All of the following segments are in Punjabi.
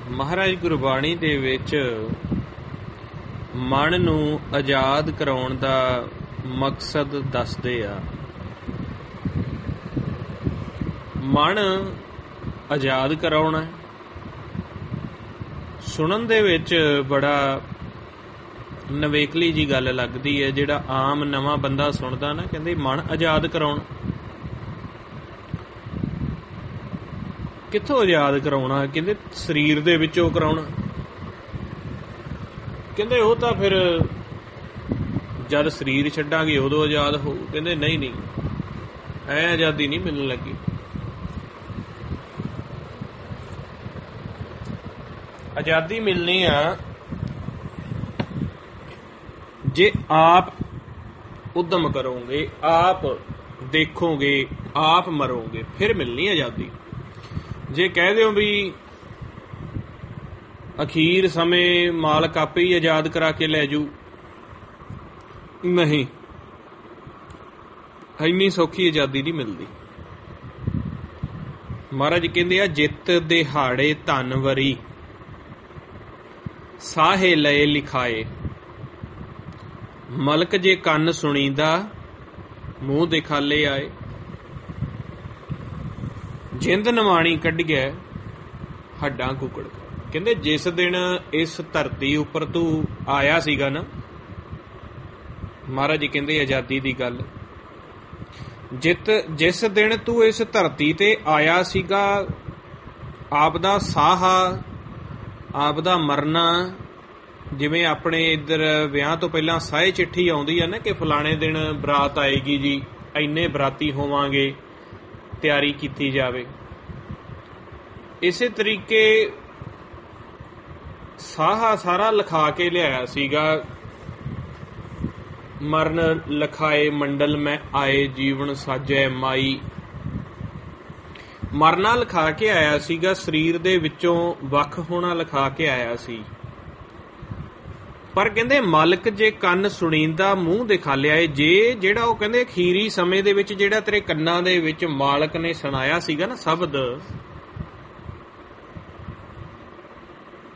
ਮਹਾਰਾਜ ਗੁਰਬਾਣੀ ਦੇ ਵਿੱਚ ਮਨ ਨੂੰ ਆਜ਼ਾਦ ਕਰਾਉਣ ਦਾ ਮਕਸਦ ਦੱਸਦੇ ਆ। ਮਨ ਆਜ਼ਾਦ ਕਰਾਉਣਾ ਸੁਣਨ ਦੇ ਵਿੱਚ ਬੜਾ ਨਵੇਕਲੀ ਜੀ ਗੱਲ ਲੱਗਦੀ ਹੈ। ਜਿਹੜਾ ਆਮ ਨਵਾਂ ਬੰਦਾ ਸੁਣਦਾ ਨਾ, ਕਹਿੰਦੇ ਮਨ ਆਜ਼ਾਦ ਕਰਾਉਣਾ, ਕਿੱਥੋਂ ਆਜ਼ਾਦ ਕਰਾਉਣਾ? ਕਹਿੰਦੇ ਸਰੀਰ ਦੇ ਵਿੱਚੋਂ ਕਰਾਉਣਾ। ਕਹਿੰਦੇ ਉਹ ਤਾਂ ਫਿਰ ਜਦ ਸਰੀਰ ਛੱਡਾਂਗੇ ਉਦੋਂ ਆਜ਼ਾਦ ਹੋਊ। ਕਹਿੰਦੇ ਨਹੀਂ, ਐ ਆਜ਼ਾਦੀ ਨਹੀਂ ਮਿਲਣ ਲੱਗੀ। ਆਜ਼ਾਦੀ ਮਿਲਣੀ ਆ ਜੇ ਆਪ ਉਦਮ ਕਰੋਗੇ, ਆਪ ਦੇਖੋਗੇ, ਆਪ ਮਰੋਗੇ, ਫਿਰ ਮਿਲਣੀ ਆਜ਼ਾਦੀ। ਜੇ ਕਹਿ ਦਿਓ ਵੀ ਅਖੀਰ ਸਮੇਂ ਮਾਲਕ ਆਪੇ ਹੀ ਆਜ਼ਾਦ ਕਰਾ ਕੇ ਲੈ ਜੂ, ਨਹੀਂ, ਇੰਨੀ ਸੌਖੀ ਆਜ਼ਾਦੀ ਨਹੀਂ ਮਿਲਦੀ। ਮਹਾਰਾਜ ਕਹਿੰਦੇ ਆ, ਜਿੱਤ ਦਿਹਾੜੇ ਧਨ ਵਰੀ ਸਾਹੇ ਲਏ ਲਿਖਾਏ, ਮਲਕ ਜੇ ਕੰਨ ਸੁਣੀਦਾ ਮੂੰਹ ਦੇ ਖਾਲੇ ਆਏ। ਜਿੰਦ ਨਵਾਣੀ ਕੱਢੀਐ ਹੱਡਾਂ ਕੁਕੜ। ਕਹਿੰਦੇ ਜਿਸ ਦਿਨ ਇਸ ਧਰਤੀ ਉੱਪਰ ਤੂੰ ਆਇਆ ਸੀਗਾ ਨਾ, ਮਹਾਰਾਜ ਜੀ ਕਹਿੰਦੇ ਆਜ਼ਾਦੀ ਦੀ ਗੱਲ, ਜਿਸ ਦਿਨ ਤੂੰ ਇਸ ਧਰਤੀ ਤੇ ਆਇਆ ਸੀਗਾ, ਆਪ ਦਾ ਸਾਹ, ਆਪ ਦਾ ਮਰਨਾ, ਜਿਵੇਂ ਆਪਣੇ ਇੱਧਰ ਵਿਆਹ ਤੋਂ ਪਹਿਲਾਂ ਸਾਹੇ ਚਿੱਠੀ ਆਉਂਦੀ ਆ ਨਾ ਕਿ ਫਲਾਣੇ ਦਿਨ ਬਰਾਤ ਆਏਗੀ ਜੀ, ਇੰਨੇ ਬਰਾਤੀ ਹੋਵਾਂਗੇ, ਤਿਆਰੀ ਕੀਤੀ ਜਾਵੇ। ਇਸੇ ਤਰੀਕੇ ਸਾਹਾ ਸਾਰਾ ਲਿਖਾ ਕੇ ਲਿਆਇਆ ਸੀਗਾ। ਮਰਨ ਲਿਖਾਏ ਮੰਡਲ ਮੈਂ ਆਏ, ਜੀਵਨ ਸਾਜੈ ਮਾਈ। ਮਰਨਾ ਲਿਖਾ ਕੇ ਆਇਆ ਸੀਗਾ, ਸਰੀਰ ਦੇ ਵਿੱਚੋਂ ਵੱਖ ਹੋਣਾ ਲਿਖਾ ਕੇ ਆਇਆ ਸੀ। ਪਰ ਕਹਿੰਦੇ ਮਾਲਕ ਜੇ ਕੰਨ ਸੁਣੀਂਦਾ ਮੂੰਹ ਦਿਖਾ ਲਿਆਏ। ਜੇ ਜਿਹੜਾ ਉਹ ਕਹਿੰਦੇ ਅਖੀਰੀ ਸਮੇਂ ਦੇ ਵਿੱਚ ਜਿਹੜਾ ਤੇਰੇ ਕੰਨਾਂ ਦੇ ਵਿੱਚ ਮਾਲਕ ਨੇ ਸੁਣਾਇਆ ਸੀਗਾ ਨਾ ਸ਼ਬਦ,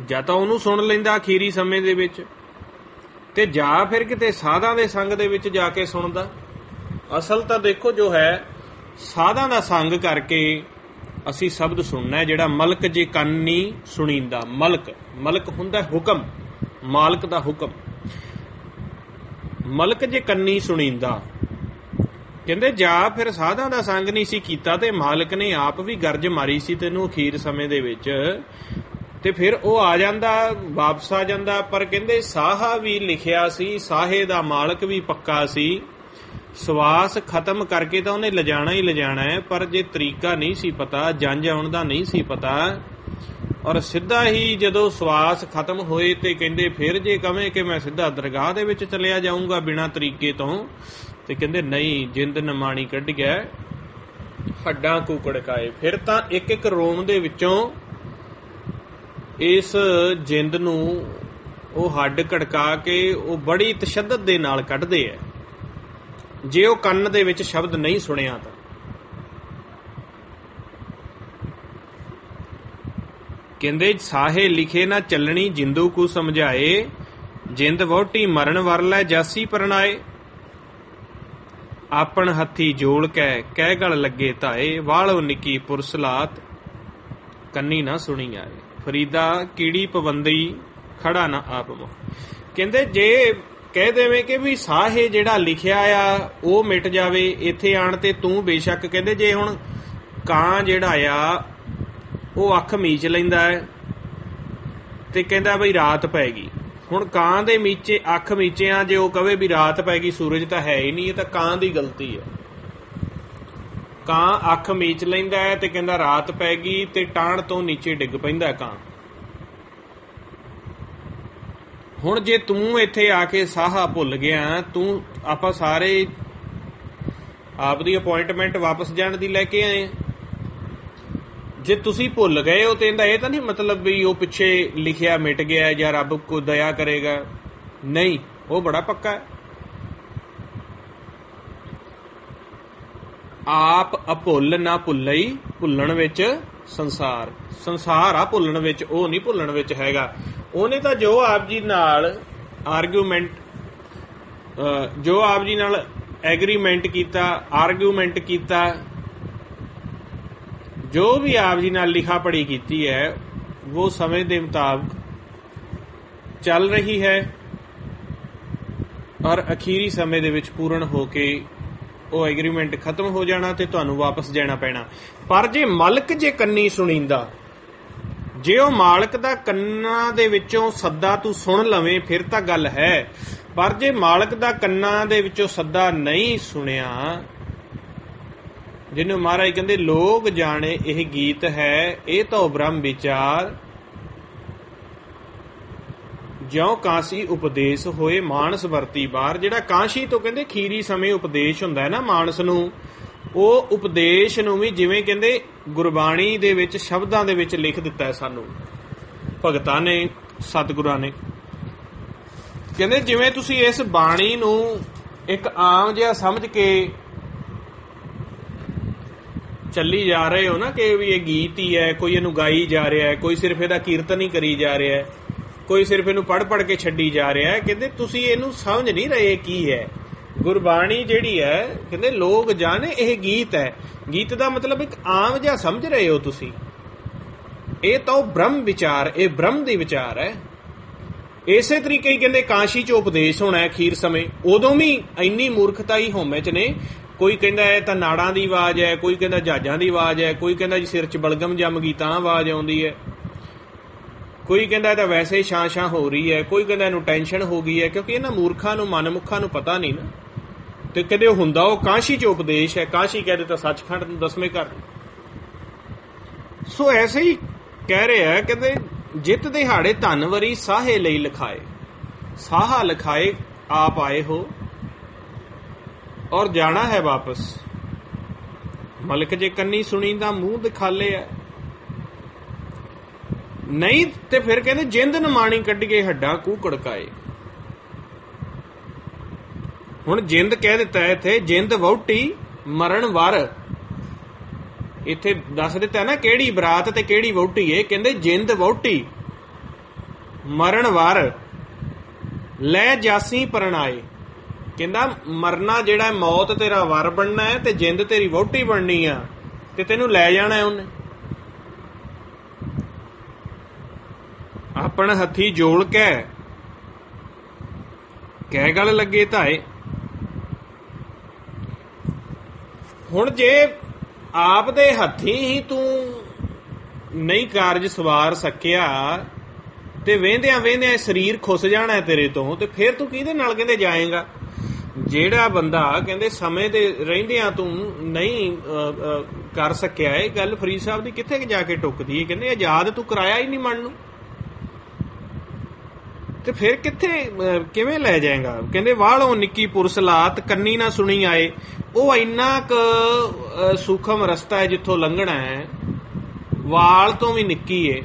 ਜਾਂ ਤਾਂ ਉਹਨੂੰ ਸੁਣ ਲੈਂਦਾ ਅਖੀਰੀ ਸਮੇਂ ਦੇ ਵਿੱਚ, ਤੇ ਜਾਂ ਫਿਰ ਕਿਤੇ ਸਾਧਾਂ ਦੇ ਸੰਗ ਦੇ ਵਿੱਚ ਜਾ ਕੇ ਸੁਣਦਾ। ਅਸਲ ਤਾਂ ਦੇਖੋ ਜੋ ਹੈ, ਸਾਧਾਂ ਦਾ ਸੰਗ ਕਰਕੇ ਅਸੀਂ ਸ਼ਬਦ ਸੁਣਨਾ। ਜਿਹੜਾ ਮਲਕ ਜੇ ਕੰਨ ਨਹੀਂ ਸੁਣੀਂਦਾ, ਮਲਕ ਹੁੰਦਾ ਹੁਕਮ, ਮਾਲਕ ਦਾ ਹੁਕਮ। ਮਲਕ ਜੇ ਕੰਨੀ ਸੁਣੀਂਦਾ, ਕਹਿੰਦੇ ਜਾਂ ਫਿਰ ਸਾਧਾਂ ਦਾ ਸੰਗ ਨਹੀਂ ਸੀ ਕੀਤਾ ਤੇ ਮਾਲਕ ਨੇ ਆਪ ਵੀ ਗਰਜ ਮਾਰੀ ਸੀ ਤੈਨੂੰ ਅਖੀਰ ਸਮੇਂ ਦੇ ਵਿੱਚ, ਤੇ ਫਿਰ ਉਹ ਆ ਜਾਂਦਾ, ਵਾਪਸ ਆ ਜਾਂਦਾ। ਪਰ ਕਹਿੰਦੇ ਸਾਹਾ ਵੀ ਲਿਖਿਆ ਸੀ, ਸਾਹੇ ਦਾ ਮਾਲਕ ਵੀ ਪੱਕਾ ਸੀ। ਸਵਾਸ ਖਤਮ ਕਰਕੇ ਤਾਂ ਉਹਨੇ ਲਿਜਾਣਾ ਹੀ ਲਿਜਾਣਾ ਹੈ, ਪਰ ਜੇ ਤਰੀਕਾ ਨਹੀਂ ਸੀ ਪਤਾ, ਜੰਝ ਆਉਣ ਦਾ ਨਹੀਂ ਸੀ ਪਤਾ, ਔਰ ਸਿੱਧਾ ਹੀ ਜਦੋਂ ਸਵਾਸ ਖਤਮ ਹੋਏ ਤੇ ਕਹਿੰਦੇ ਫਿਰ ਜੇ ਕਵੇਂ ਕਿ ਮੈਂ ਸਿੱਧਾ ਦਰਗਾਹ ਦੇ ਵਿੱਚ ਚਲਿਆ ਜਾਊਂਗਾ ਬਿਨਾਂ ਤਰੀਕੇ ਤੋਂ, ਤੇ ਕਹਿੰਦੇ ਨਹੀਂ, ਜਿੰਦ ਨਮਾਣੀ ਕੱਢ ਗਿਆ ਹੱਡਾਂ ਕੁਕੜਕਾਏ। ਫਿਰ ਤਾਂ ਇੱਕ ਇੱਕ ਰੋਮ ਦੇ ਵਿੱਚੋਂ ਇਸ ਜਿੰਦ ਨੂੰ ਉਹ ਹੱਡ ਕੜਕਾ ਕੇ ਉਹ ਬੜੀ ਤਸ਼ੱਦਦ ਦੇ ਨਾਲ ਕੱਢਦੇ ਆ, ਜੇ ਉਹ ਕੰਨ ਦੇ ਵਿੱਚ ਸ਼ਬਦ ਨਹੀਂ ਸੁਣਿਆ ਤਾਂ। ਕਹਿੰਦੇ ਸਾਹੇ ਲਿਖੇ ਨਾ ਚੱਲਣੀ, ਜਿੰਦੂ ਕੋ ਸਮਝਾਏ, ਜਿੰਦ ਵਹੁਟੀ ਮਰਨ ਵਰਲੈ ਜਾਸੀ ਪਰਨਾਏ। ਆਪਣ ਹੱਥੀ ਜੋੜ ਕਹਿ ਗਲ ਲੱਗੇ ਧਾਏ, ਵਾਲੋ ਨਿੱਕੀ ਪੁਰਸਲਾਤ ਕੰਨੀ ਨਾ ਸੁਣੀ ਆਏ। ਫਰੀਦਾ ਕੀੜੀ ਪਵੰਦੀ ਖੜਾ ਨਾ ਆਪ ਮੋ। ਕਹਿੰਦੇ ਜੇ ਕਹਿ ਦੇਵੇਂ ਕਿ ਵੀ ਸਾਹੇ ਜਿਹੜਾ ਲਿਖਿਆ ਆ ਉਹ ਮਿਟ ਜਾਵੇ ਇੱਥੇ ਆਣ ਤੇ ਤੂੰ ਬੇਸ਼ੱਕ, ਕਹਿੰਦੇ ਜੇ ਹੁਣ ਕਾਂ ਜਿਹੜਾ ਆ ਉਹ ਅੱਖ ਮੀਚ ਲੈਂਦਾ ਹੈ ਤੇ ਕਹਿੰਦਾ ਬਈ ਰਾਤ ਪੈ ਗਈ, ਹੁਣ ਕਾਂ ਦੇ ਮੀਚੇ ਅੱਖ ਮੀਚਿਆਂ ਜੇ ਉਹ ਕਵੇ ਵੀ ਰਾਤ ਪੈ ਗਈ, ਸੂਰਜ ਤਾਂ ਹੈ ਹੀ ਨਹੀਂ, ਇਹ ਤਾਂ ਕਾਂ ਦੀ ਗਲਤੀ ਹੈ। ਕਾਂ ਅੱਖ ਮੀਚ ਲੈਂਦਾ ਹੈ ਤੇ ਕਹਿੰਦਾ ਰਾਤ ਪੈ ਗਈ, ਤੇ ਟਾਣ ਤੋਂ ਨੀਚੇ ਡਿੱਗ ਪੈਂਦਾ ਕਾਂ। ਹੁਣ ਜੇ ਤੂੰ ਇੱਥੇ ਆ ਕੇ ਸਾਹਾ ਭੁੱਲ ਗਿਆ, ਤੂੰ ਆਪਾਂ ਸਾਰੇ ਆਪਦੀ ਅਪੁਆਇੰਟਮੈਂਟ ਵਾਪਸ ਜਾਣ ਦੀ ਲੈ ਕੇ ਆਏ, ਜੇ ਤੁਸੀਂ ਭੁੱਲ ਗਏ ਹੋ ਤੇ ਇਹਦਾ ਇਹ ਤਾਂ ਨਹੀਂ ਮਤਲਬ ਵੀ ਉਹ ਪਿੱਛੇ ਲਿਖਿਆ ਮਿਟ ਗਿਆ ਜਾਂ ਰੱਬ ਕੋ ਦਇਆ ਕਰੇਗਾ, ਨਹੀਂ, ਉਹ ਬੜਾ ਪੱਕਾ ਹੈ। ਆਪ ਅਭੁੱਲ ਨਾ ਭੁੱਲਈ, ਭੁੱਲਣ ਵਿੱਚ ਸੰਸਾਰ। ਸੰਸਾਰ ਆ ਭੁੱਲਣ ਵਿੱਚ, ਉਹ ਨਹੀਂ ਭੁੱਲਣ ਵਿੱਚ ਹੈਗਾ। ਉਹਨੇ ਤਾਂ ਜੋ ਆਪ ਜੀ ਨਾਲ ਆਰਗੂਮੈਂਟ, ਜੋ ਆਪ ਜੀ ਨਾਲ ਐਗਰੀਮੈਂਟ ਕੀਤਾ, ਆਰਗੂਮੈਂਟ ਕੀਤਾ, ਜੋ ਵੀ ਆਪ ਜੀ ਨਾਲ ਲਿਖਾ ਪੜੀ ਕੀਤੀ ਹੈ, ਉਹ ਸਮੇਂ ਦੇ ਮੁਤਾਬਕ ਚੱਲ ਰਹੀ ਹੈ ਔਰ ਅਖੀਰੀ ਸਮੇਂ ਦੇ ਵਿੱਚ ਪੂਰਨ ਹੋ ਕੇ ਉਹ ਐਗਰੀਮੈਂਟ ਖਤਮ ਹੋ ਜਾਣਾ ਤੇ ਤੁਹਾਨੂੰ ਵਾਪਸ ਜਾਣਾ ਪੈਣਾ। ਪਰ ਜੇ ਮਾਲਕ ਜੇ ਕੰਨੀ ਸੁਣੀਂਦਾ, ਜੇ ਉਹ ਮਾਲਕ ਦਾ ਕੰਨਾਂ ਦੇ ਵਿੱਚੋਂ ਸੱਦਾ ਤੂੰ ਸੁਣ ਲਵੇਂ ਫਿਰ ਤਾਂ ਗੱਲ ਹੈ। ਪਰ ਜੇ ਮਾਲਕ ਦਾ ਕੰਨਾਂ ਦੇ ਵਿੱਚੋਂ ਸੱਦਾ ਨਹੀਂ ਸੁਣਿਆ, ਜਿਹਨੂੰ ਮਹਾਰਾਜ ਕਹਿੰਦੇ ਲੋਕ ਜਾਣੇ ਇਹ ਗੀਤ ਹੈ, ਇਹ ਤਾਂ ਬ੍ਰਹਮ ਵਿਚਾਰ ਜਿਉ ਕਾਂਸੀ ਉਪਦੇਸ਼ ਹੋਏ ਮਾਨਸ ਵਰਤੀ ਬਾਰ। ਜਿਹੜਾ ਕਾਂਸ਼ੀ ਤੋਂ ਕਹਿੰਦੇ ਖੀਰੀ ਸਮੇਂ ਉਪਦੇਸ਼ ਹੁੰਦਾ ਹੈ ਨਾ ਮਾਨਸ ਨੂੰ, ਉਹ ਉਪਦੇਸ਼ ਨੂੰ ਵੀ ਜਿਵੇਂ ਕਹਿੰਦੇ ਗੁਰਬਾਣੀ ਦੇ ਵਿੱਚ ਸ਼ਬਦਾਂ ਦੇ ਵਿੱਚ ਲਿਖ ਦਿੱਤਾ ਹੈ ਸਾਨੂੰ ਭਗਤਾਂ ਨੇ, ਸਤਿਗੁਰਾਂ ਨੇ। ਕਹਿੰਦੇ ਜਿਵੇਂ ਤੁਸੀਂ ਇਸ ਬਾਣੀ ਨੂੰ ਇੱਕ ਆਮ ਜਿਹਾ ਸਮਝ ਕੇ ਚੱਲੀ ਜਾ ਰਹੇ ਹੋ ਨਾ ਕਿ ਵੀ ਇਹ ਗੀਤ ਹੀ ਹੈ, ਕੋਈ ਇਹਨੂੰ ਗਾਈ ਜਾ ਰਿਹਾ ਹੈ, ਕੋਈ ਸਿਰਫ ਇਹਦਾ ਕੀਰਤਨ ਹੀ ਕਰੀ ਜਾ ਰਿਹਾ ਹੈ, ਕੋਈ ਸਿਰਫ ਇਹਨੂੰ ਪੜ੍ਹ ਕੇ ਛੱਡੀ ਜਾ ਰਿਹਾ ਹੈ। ਕਹਿੰਦੇ ਤੁਸੀਂ ਇਹਨੂੰ ਸਮਝ ਨਹੀਂ ਰਹੇ ਕੀ ਹੈ ਗੁਰਬਾਣੀ ਜਿਹੜੀ ਹੈ। ਕਹਿੰਦੇ ਲੋਕ ਜਾਣੇ ਇਹ ਗੀਤ ਹੈ। ਗੀਤ ਦਾ ਮਤਲਬ ਇੱਕ ਆਮ ਜਿਹਾ ਸਮਝ ਰਹੇ ਹੋ ਤੁਸੀਂ, ਇਹ ਤਾਂ ਬ੍ਰਹਮ ਵਿਚਾਰ, ਇਹ ਬ੍ਰਹਮ ਦੀ ਵਿਚਾਰ ਹੈ। ਇਸੇ ਤਰੀਕੇ ਹੀ ਕਹਿੰਦੇ ਕਾਂਸ਼ੀ 'ਚ ਉਪਦੇਸ਼ ਹੋਣਾ ਹੈ ਅਖੀਰ ਸਮੇਂ। ਉਦੋਂ ਵੀ ਇੰਨੀ ਮੂਰਖਤਾ ਹੀ ਹੋਮੇ 'ਚ ਨੇ। ਕੋਈ ਕਹਿੰਦਾ ਇਹ ਤਾਂ ਨਾੜਾਂ ਦੀ ਆਵਾਜ਼ ਹੈ, ਕੋਈ ਕਹਿੰਦਾ ਜਹਾਜ਼ਾਂ ਦੀ ਆਵਾਜ਼ ਹੈ, ਕੋਈ ਕਹਿੰਦਾ ਜੀ ਸਿਰ 'ਚ ਬਲਗਮ ਜੰਮ ਗਈ ਤਾਂ ਆਵਾਜ਼ ਆਉਂਦੀ ਹੈ, ਕੋਈ ਕਹਿੰਦਾ ਇਹ ਤਾਂ ਵੈਸੇ ਹੀ ਛਾਂ ਹੋ ਰਹੀ ਹੈ, ਕੋਈ ਕਹਿੰਦਾ ਇਹਨੂੰ ਟੈਨਸ਼ਨ ਹੋ ਗਈ ਹੈ। ਕਿਉਂਕਿ ਇਹਨਾਂ ਮੂਰਖਾਂ ਨੂੰ, ਮਨਮੁੱਖਾਂ ਨੂੰ ਪਤਾ ਨਹੀਂ ਨਾ। ਤੇ ਕਦੇ ਉਹ ਹੁੰਦਾ ਉਹ ਕਾਂਸ਼ੀ 'ਚ ਉਪਦੇਸ਼ ਹੈ, ਕਾਂਸ਼ੀ ਕਹਿ ਦਿੱਤਾ ਸੱਚਖੰਡ ਨੂੰ 10ਵੇਂ ਘਰ। ਸੋ ਐਸੇ ਹੀ ਕਹਿ ਰਿਹਾ, ਕਹਿੰਦੇ ਜਿੱਤ ਦਿਹਾੜੇ ਧਨਵਰੀ ਸਾਹੇ ਲਈ ਲਿਖਾਏ, ਸਾਹਾ ਲਿਖਾਏ ਆਪ ਆਏ ਹੋ ਔਰ ਜਾਣਾ ਹੈ ਵਾਪਸ। ਮਲਕ ਜੇ ਕੰਨੀ ਸੁਣੀ ਦਾ ਮੂੰਹ ਦਿਖਾਲੇ ਹੈ, ਨਹੀਂ ਤੇ ਫਿਰ ਕਹਿੰਦੇ ਜਿੰਦ ਨਮਾਣੀ ਕੱਢੀਏ ਹੱਡਾਂ ਕੂ ਕੜਕਾਏ। ਹੁਣ ਜਿੰਦ ਕਹਿ ਦਿੱਤਾ ਇੱਥੇ, ਜਿੰਦ ਵਹੁਟੀ ਮਰਨ ਵਰ। ਇੱਥੇ ਦੱਸ ਦਿੱਤਾ ਨਾ ਕਿਹੜੀ ਬਰਾਤ ਤੇ ਕਿਹੜੀ ਵਹੁਟੀ ਏ। ਕਹਿੰਦੇ ਜਿੰਦ ਵਹੁਟੀ ਮਰਨ ਵਰ ਲੈ ਜਾਸੀ ਪਰਣਾਏ। ਕਹਿੰਦਾ ਮਰਨਾ ਜਿਹੜਾ ਮੌਤ ਤੇਰਾ ਵਰ ਬਣਨਾ ਹੈ ਤੇ ਜਿੰਦ ਤੇਰੀ ਵਹੁਟੀ ਬਣਨੀ ਆ ਤੇ ਤੈਨੂੰ ਲੈ ਜਾਣਾ ਉਹਨੇ। ਆਪਣ ਹੱਥੀ ਜੋਲ ਕਹਿ ਗੱਲ ਲੱਗੇ ਧਾਏ। ਹੁਣ ਜੇ ਆਪ ਦੇ ਹੱਥੀ ਹੀ ਤੂੰ ਨਹੀਂ ਕਾਰਜ ਸਵਾਰ ਸਕਿਆ ਤੇ ਵਹਿੰਦਿਆਂ ਵਹਿੰਦਿਆਂ ਸਰੀਰ ਖੁੱਸ ਜਾਣਾ ਤੇਰੇ ਤੋਂ, ਤੇ ਫਿਰ ਤੂੰ ਕਿਹਦੇ ਨਾਲ ਕਹਿੰਦੇ ਜਾਏਗਾ। ਜਿਹੜਾ ਬੰਦਾ ਕਹਿੰਦੇ ਸਮੇਂ ਦੇ ਰਹਿੰਦਿਆਂ ਤੂੰ ਨਹੀਂ ਕਰ ਸਕਿਆ, ਇਹ ਗੱਲ ਫਰੀਦ ਸਾਹਿਬ ਦੀ ਕਿੱਥੇ ਜਾ ਕੇ ਟੁੱਕਦੀ ਹੈ। ਕਹਿੰਦੇ ਆਜ਼ਾਦ ਤੂੰ ਕਰਾਇਆ ਹੀ ਨਹੀਂ ਮਨ ਨੂੰ, ਤੇ ਫਿਰ ਕਿੱਥੇ ਕਿਵੇਂ ਲੈ ਜਾਏਗਾ। ਕਹਿੰਦੇ ਵਾਲੋਂ ਨਿੱਕੀ ਪੁਰਸਲਾਤ ਕੰਨੀ ਨਾ ਸੁਣੀ ਆਏ। ਉਹ ਇੰਨਾ ਕੁ ਸੂਖਮ ਰਸਤਾ ਹੈ ਜਿੱਥੋਂ ਲੰਘਣਾ ਹੈ, ਵਾਲ ਤੋਂ ਵੀ ਨਿੱਕੀ ਏ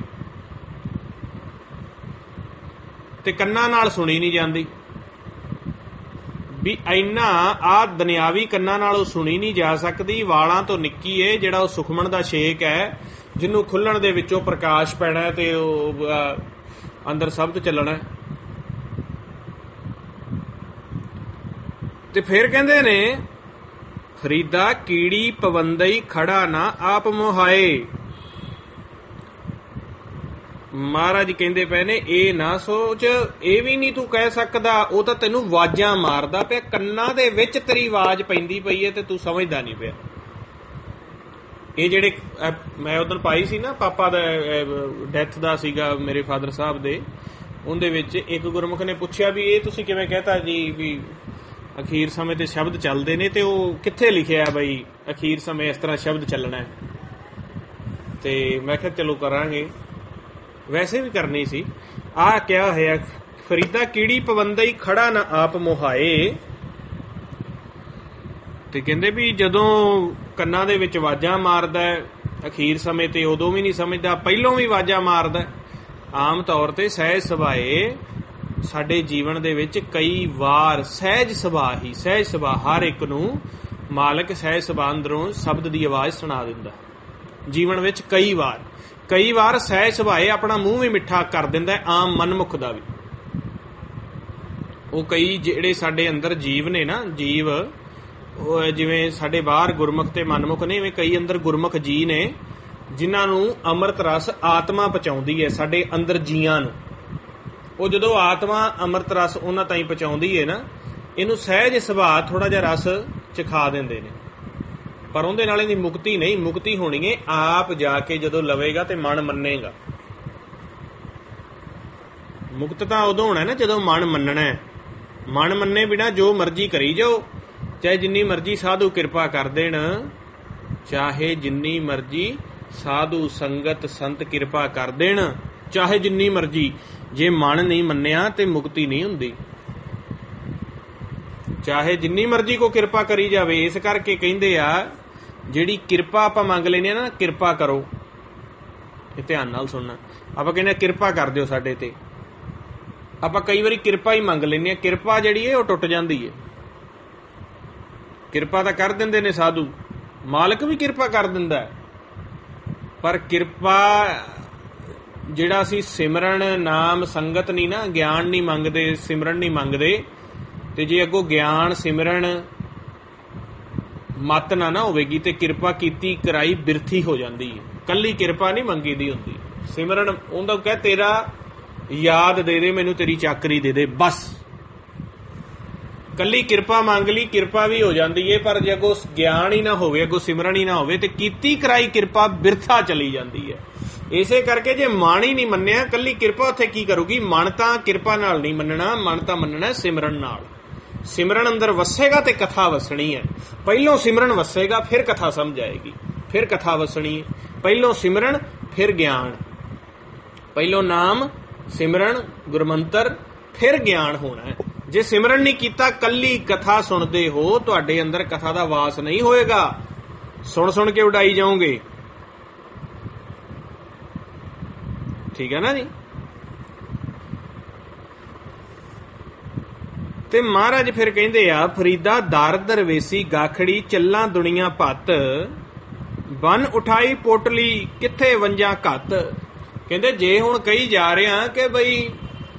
ਤੇ ਕੰਨਾਂ ਨਾਲ ਸੁਣੀ ਨਹੀਂ ਜਾਂਦੀ। ਵੀ ਇੰਨਾ ਆ ਦੁਨਿਆਵੀ ਕੰਨਾਂ ਨਾਲ ਉਹ ਸੁਣੀ ਨਹੀਂ ਜਾ ਸਕਦੀ, ਵਾਲਾਂ ਤੋਂ ਨਿੱਕੀ ਏ। ਜਿਹੜਾ ਉਹ ਸੁਖਮਣ ਦਾ ਛੇਕ ਹੈ, ਜਿਹਨੂੰ ਖੁੱਲਣ ਦੇ ਵਿੱਚੋਂ ਪ੍ਰਕਾਸ਼ ਪੈਣਾ ਤੇ ਉਹ ਅੰਦਰ ਸ਼ਬਦ ਚੱਲਣਾ। ਤੇ ਫਿਰ ਕਹਿੰਦੇ ਨੇ ਫਰੀਦਾ ਕੀੜੀ ਪਵੰਦਈ ਖੜਾ ਨਾ ਆਪ ਮੁਹਾਏ। ਮਹਾਰਾਜ ਕਹਿੰਦੇ ਪਏ ਨੇ ਇਹ ਨਾ ਸੋਚ, ਇਹ ਵੀ ਨਹੀਂ ਤੂੰ ਕਹਿ ਸਕਦਾ, ਉਹ ਤਾਂ ਤੈਨੂੰ ਆਵਾਜ਼ਾਂ ਮਾਰਦਾ ਪਿਆ, ਕੰਨਾਂ ਦੇ ਵਿੱਚ ਤੇਰੀ ਆਵਾਜ਼ ਪੈਂਦੀ ਪਈ ਹੈ ਤੇ ਤੂੰ ਸਮਝਦਾ ਨਹੀਂ ਪਿਆ। ਇਹ ਜਿਹੜੇ ਮੈਂ ਉਦੋਂ ਪਾਈ ਸੀ ਨਾ ਪਾਪਾ ਦਾ ਡੈਥ ਦਾ ਸੀਗਾ ਮੇਰੇ ਫਾਦਰ ਸਾਹਿਬ ਦੇ, ਉਹਦੇ ਵਿੱਚ ਇੱਕ ਗੁਰਮੁਖ ਨੇ ਪੁੱਛਿਆ ਵੀ ਇਹ ਤੁਸੀਂ ਕਿਵੇਂ ਕਹਿਤਾ ਜੀ ਵੀ ਅਖੀਰ ਸਮੇਂ ਤੇ ਸ਼ਬਦ ਚੱਲਦੇ ਨੇ, ਤੇ ਉਹ ਕਿੱਥੇ ਲਿਖਿਆ ਬਈ ਅਖੀਰ ਸਮੇਂ ਇਸ ਤਰ੍ਹਾਂ ਸ਼ਬਦ ਚੱਲਣਾ ਹੈ। ਤੇ ਮੈਂ ਕਿਹਾ ਚਲੋ ਕਰਾਂਗੇ, ਵੈਸੇ ਵੀ ਕਰਨੀ ਸੀ। ਆਹ ਕਿਹਾ ਹੋਇਆ ਫਰੀਦਾ ਕੀੜੀ ਪਵੰਦਈ ਖੜਾ ਨਾ ਆਪ ਮੁਹਾਏ। ਤੇ ਕਹਿੰਦੇ ਵੀ ਜਦੋਂ ਕੰਨਾਂ ਦੇ ਵਿੱਚ ਆਵਾਜ਼ਾਂ ਮਾਰਦਾ ਅਖੀਰ ਸਮੇਂ ਤੇ ਉਦੋਂ ਵੀ ਨਹੀਂ ਸਮਝਦਾ, ਪਹਿਲੋਂ ਵੀ ਆਵਾਜ਼ਾਂ ਮਾਰਦਾ। ਆਮ ਤੌਰ ਤੇ ਸਹਿਜ ਸੁਭਾਏ ਸਾਡੇ ਜੀਵਨ ਦੇ ਵਿੱਚ ਕਈ ਵਾਰ ਸਹਿਜ ਸੁਭਾਅ ਹੀ, ਸਹਿਜ ਸੁਭਾਅ ਹਰ ਇੱਕ ਨੂੰ ਮਾਲਕ ਸਹਿਜ ਸੁਭਾਅ ਅੰਦਰੋਂ ਸ਼ਬਦ ਦੀ ਆਵਾਜ਼ ਸੁਣਾ ਦਿੰਦਾ। ਜੀਵਨ ਵਿੱਚ ਕਈ ਵਾਰ ਸਹਿਜ ਸੁਭਾਏ ਆਪਣਾ ਮੂੰਹ ਵੀ ਮਿੱਠਾ ਕਰ ਦਿੰਦਾ ਆਮ ਮਨਮੁਖ ਦਾ ਵੀ। ਉਹ ਕਈ ਜਿਹੜੇ ਸਾਡੇ ਅੰਦਰ ਜੀਵ ਨੇ ਨਾ, ਜੀਵ ਉਹ ਜਿਵੇਂ ਸਾਡੇ ਬਾਹਰ ਗੁਰਮੁਖ ਤੇ ਮਨਮੁਖ ਨੇ, ਇਵੇਂ ਕਈ ਅੰਦਰ ਗੁਰਮੁਖ ਜੀ ਨੇ ਜਿਨ੍ਹਾਂ ਨੂੰ ਅੰਮ੍ਰਿਤ ਰਸ ਆਤਮਾ ਪਹੁੰਚਾਉਂਦੀ ਹੈ ਸਾਡੇ ਅੰਦਰ ਜੀਆਂ ਨੂੰ। ਉਹ ਜਦੋਂ ਆਤਮਾ ਅੰਮ੍ਰਿਤ ਰਸ ਉਹਨਾਂ ਤਾਈਂ ਪਹੁੰਚਾਉਂਦੀ ਹੈ ਨਾ, ਇਹਨੂੰ ਸਹਿਜ ਸੁਭਾਅ ਥੋੜਾ ਜਿਹਾ ਰਸ ਚਖਾ ਦਿੰਦੇ ਨੇ, ਪਰ ਉਹਦੇ ਨਾਲ ਇਹਦੀ ਮੁਕਤੀ ਨਹੀਂ। ਮੁਕਤੀ ਹੋਣੀ ਹੈ ਆਪ ਜਾ ਕੇ ਜਦੋਂ ਲਵੇਗਾ ਤੇ ਮਨ ਮੰਨੇਗਾ। ਮੁਕਤ ਤਾਂ ਉਦੋਂ ਹੋਣਾ ਨਾ ਜਦੋਂ ਮਨ ਮੰਨਣਾ। ਮਨ ਮੰਨੇ ਬਿਨਾ ਜੋ ਮਰਜ਼ੀ ਕਰੀ ਜਾਓ, ਚਾਹੇ ਜਿੰਨੀ ਮਰਜ਼ੀ ਸਾਧੂ ਕਿਰਪਾ ਕਰ ਦੇਣ, ਚਾਹੇ ਜਿੰਨੀ ਮਰਜ਼ੀ ਸਾਧੂ ਸੰਗਤ ਸੰਤ ਕਿਰਪਾ ਕਰ ਦੇਣ, ਚਾਹੇ ਜਿੰਨੀ ਮਰਜ਼ੀ, ਜੇ ਮਨ ਨਹੀਂ ਮੰਨਿਆ ਤੇ ਮੁਕਤੀ ਨਹੀਂ ਹੁੰਦੀ। ਚਾਹੇ ਜਿੰਨੀ ਮਰਜ਼ੀ ਕੋ ਕਿਰਪਾ ਕਰੀ ਜਾਵੇ। ਇਸ ਕਰਕੇ ਕਹਿੰਦੇ ਆ ਜਿਹੜੀ ਕਿਰਪਾ ਆਪਾਂ ਮੰਗ ਲੈਂਦੇ ਆ ਨਾ, ਕਿਰਪਾ ਕਰੋ, ਇਹ ਧਿਆਨ ਨਾਲ ਸੁਣਨਾ। ਆਪਾਂ ਕਹਿੰਦੇ ਕਿਰਪਾ ਕਰ ਦਿਓ ਸਾਡੇ ਤੇ, ਆਪਾਂ ਕਈ ਵਾਰੀ ਕਿਰਪਾ ਹੀ ਮੰਗ ਲੈਂਦੇ ਆ। ਕਿਰਪਾ ਜਿਹੜੀ ਹੈ ਉਹ ਟੁੱਟ ਜਾਂਦੀ ਹੈ। ਕਿਰਪਾ ਤਾਂ ਕਰ ਦਿੰਦੇ ਨੇ ਸਾਧੂ, ਮਾਲਕ ਵੀ ਕਿਰਪਾ ਕਰ ਦਿੰਦਾ ਹੈ, ਪਰ ਕਿਰਪਾ ਜਿਹੜਾ ਅਸੀਂ ਸਿਮਰਨ ਨਾਮ ਸੰਗਤ ਨਹੀਂ ਨਾ, ਗਿਆਨ ਨਹੀਂ ਮੰਗਦੇ, ਸਿਮਰਨ ਨਹੀਂ ਮੰਗਦੇ, ਤੇ ਜੇ ਅੱਗੋਂ ਗਿਆਨ ਸਿਮਰਨ ਮਤ ਨਾ ਹੋਵੇਗੀ ਤੇ ਕਿਰਪਾ ਕੀਤੀ ਕਰਾਈ ਬਿਰਥੀ ਹੋ ਜਾਂਦੀ ਹੈ। ਕੱਲੀ ਕਿਰਪਾ ਨਹੀਂ ਮੰਗੀ ਦੀ ਹੁੰਦੀ। ਸਿਮਰਨ ਉਹਦਾ ਕਹਿ ਤੇਰਾ ਯਾਦ ਦੇ ਦੇ ਮੈਨੂੰ, ਤੇਰੀ ਚਾਕਰੀ ਦੇ ਦੇ, ਬਸ। ਕੱਲੀ ਕਿਰਪਾ ਮੰਗ ਲਈ, ਕਿਰਪਾ ਵੀ ਹੋ ਜਾਂਦੀ ਹੈ, ਪਰ ਜੇ ਅੱਗੋਂ ਗਿਆਨ ਹੀ ਨਾ ਹੋਵੇ, ਅੱਗੋਂ ਸਿਮਰਨ ਹੀ ਨਾ ਹੋਵੇ ਤੇ ਕੀਤੀ ਕਰਾਈ ਕਿਰਪਾ ਬਿਰਥਾ ਚਲੀ ਜਾਂਦੀ ਹੈ। ਇਸੇ ਕਰਕੇ ਜੇ ਮਨ ਹੀ ਨਹੀਂ ਮੰਨਿਆ, ਕੱਲੀ ਕਿਰਪਾ ਉੱਥੇ ਕੀ ਕਰੂਗੀ? ਮਨ ਤਾਂ ਕਿਰਪਾ ਨਾਲ ਨਹੀਂ ਮੰਨਣਾ, ਮਨ ਤਾਂ ਮੰਨਣਾ ਸਿਮਰਨ ਨਾਲ। ਸਿਮਰਨ ਅੰਦਰ ਵਸੇਗਾ ਤੇ ਕਥਾ ਵਸਣੀ ਹੈ। ਪਹਿਲੋਂ ਸਿਮਰਨ ਵਸੇਗਾ, ਫਿਰ ਕਥਾ ਸਮਝ ਆਏਗੀ, ਫਿਰ ਕਥਾ ਵਸਣੀ ਹੈ। ਪਹਿਲੋਂ ਸਿਮਰਨ, ਫਿਰ ਗਿਆਨ। ਪਹਿਲੋਂ ਨਾਮ ਸਿਮਰਨ ਗੁਰਮੰਤਰ, ਫਿਰ ਗਿਆਨ ਹੋਣਾ ਹੈ। ਜੇ ਸਿਮਰਨ ਨਹੀਂ ਕੀਤਾ, ਕੱਲੀ ਕਥਾ ਸੁਣਦੇ ਹੋ, ਤੁਹਾਡੇ ਅੰਦਰ ਕਥਾ ਦਾ ਵਾਸ ਨਹੀਂ ਹੋਏਗਾ। ਸੁਣ ਸੁਣ ਕੇ ਉਡਾਈ ਜਾਓਗੇ। ਠੀਕ ਹੈ ਨਾ ਜੀ। ਤੇ ਮਹਾਰਾਜ ਫਿਰ ਕਹਿੰਦੇ ਆ, ਫਰੀਦਾ ਦਰ ਦਰਵੇਸੀ ਗਾਖੜੀ ਚੱਲਾਂ ਦੁਨੀਆ ਭੱਤ, ਬਨ ਉਠਾਈ ਪੋਟਲੀ ਕਿੱਥੇ ਵੰਜਾਂ ਘੱਤ। ਕਹਿੰਦੇ ਜੇ ਹੁਣ ਕਹੀ ਜਾ ਰਿਹਾ ਕਿ ਬਈ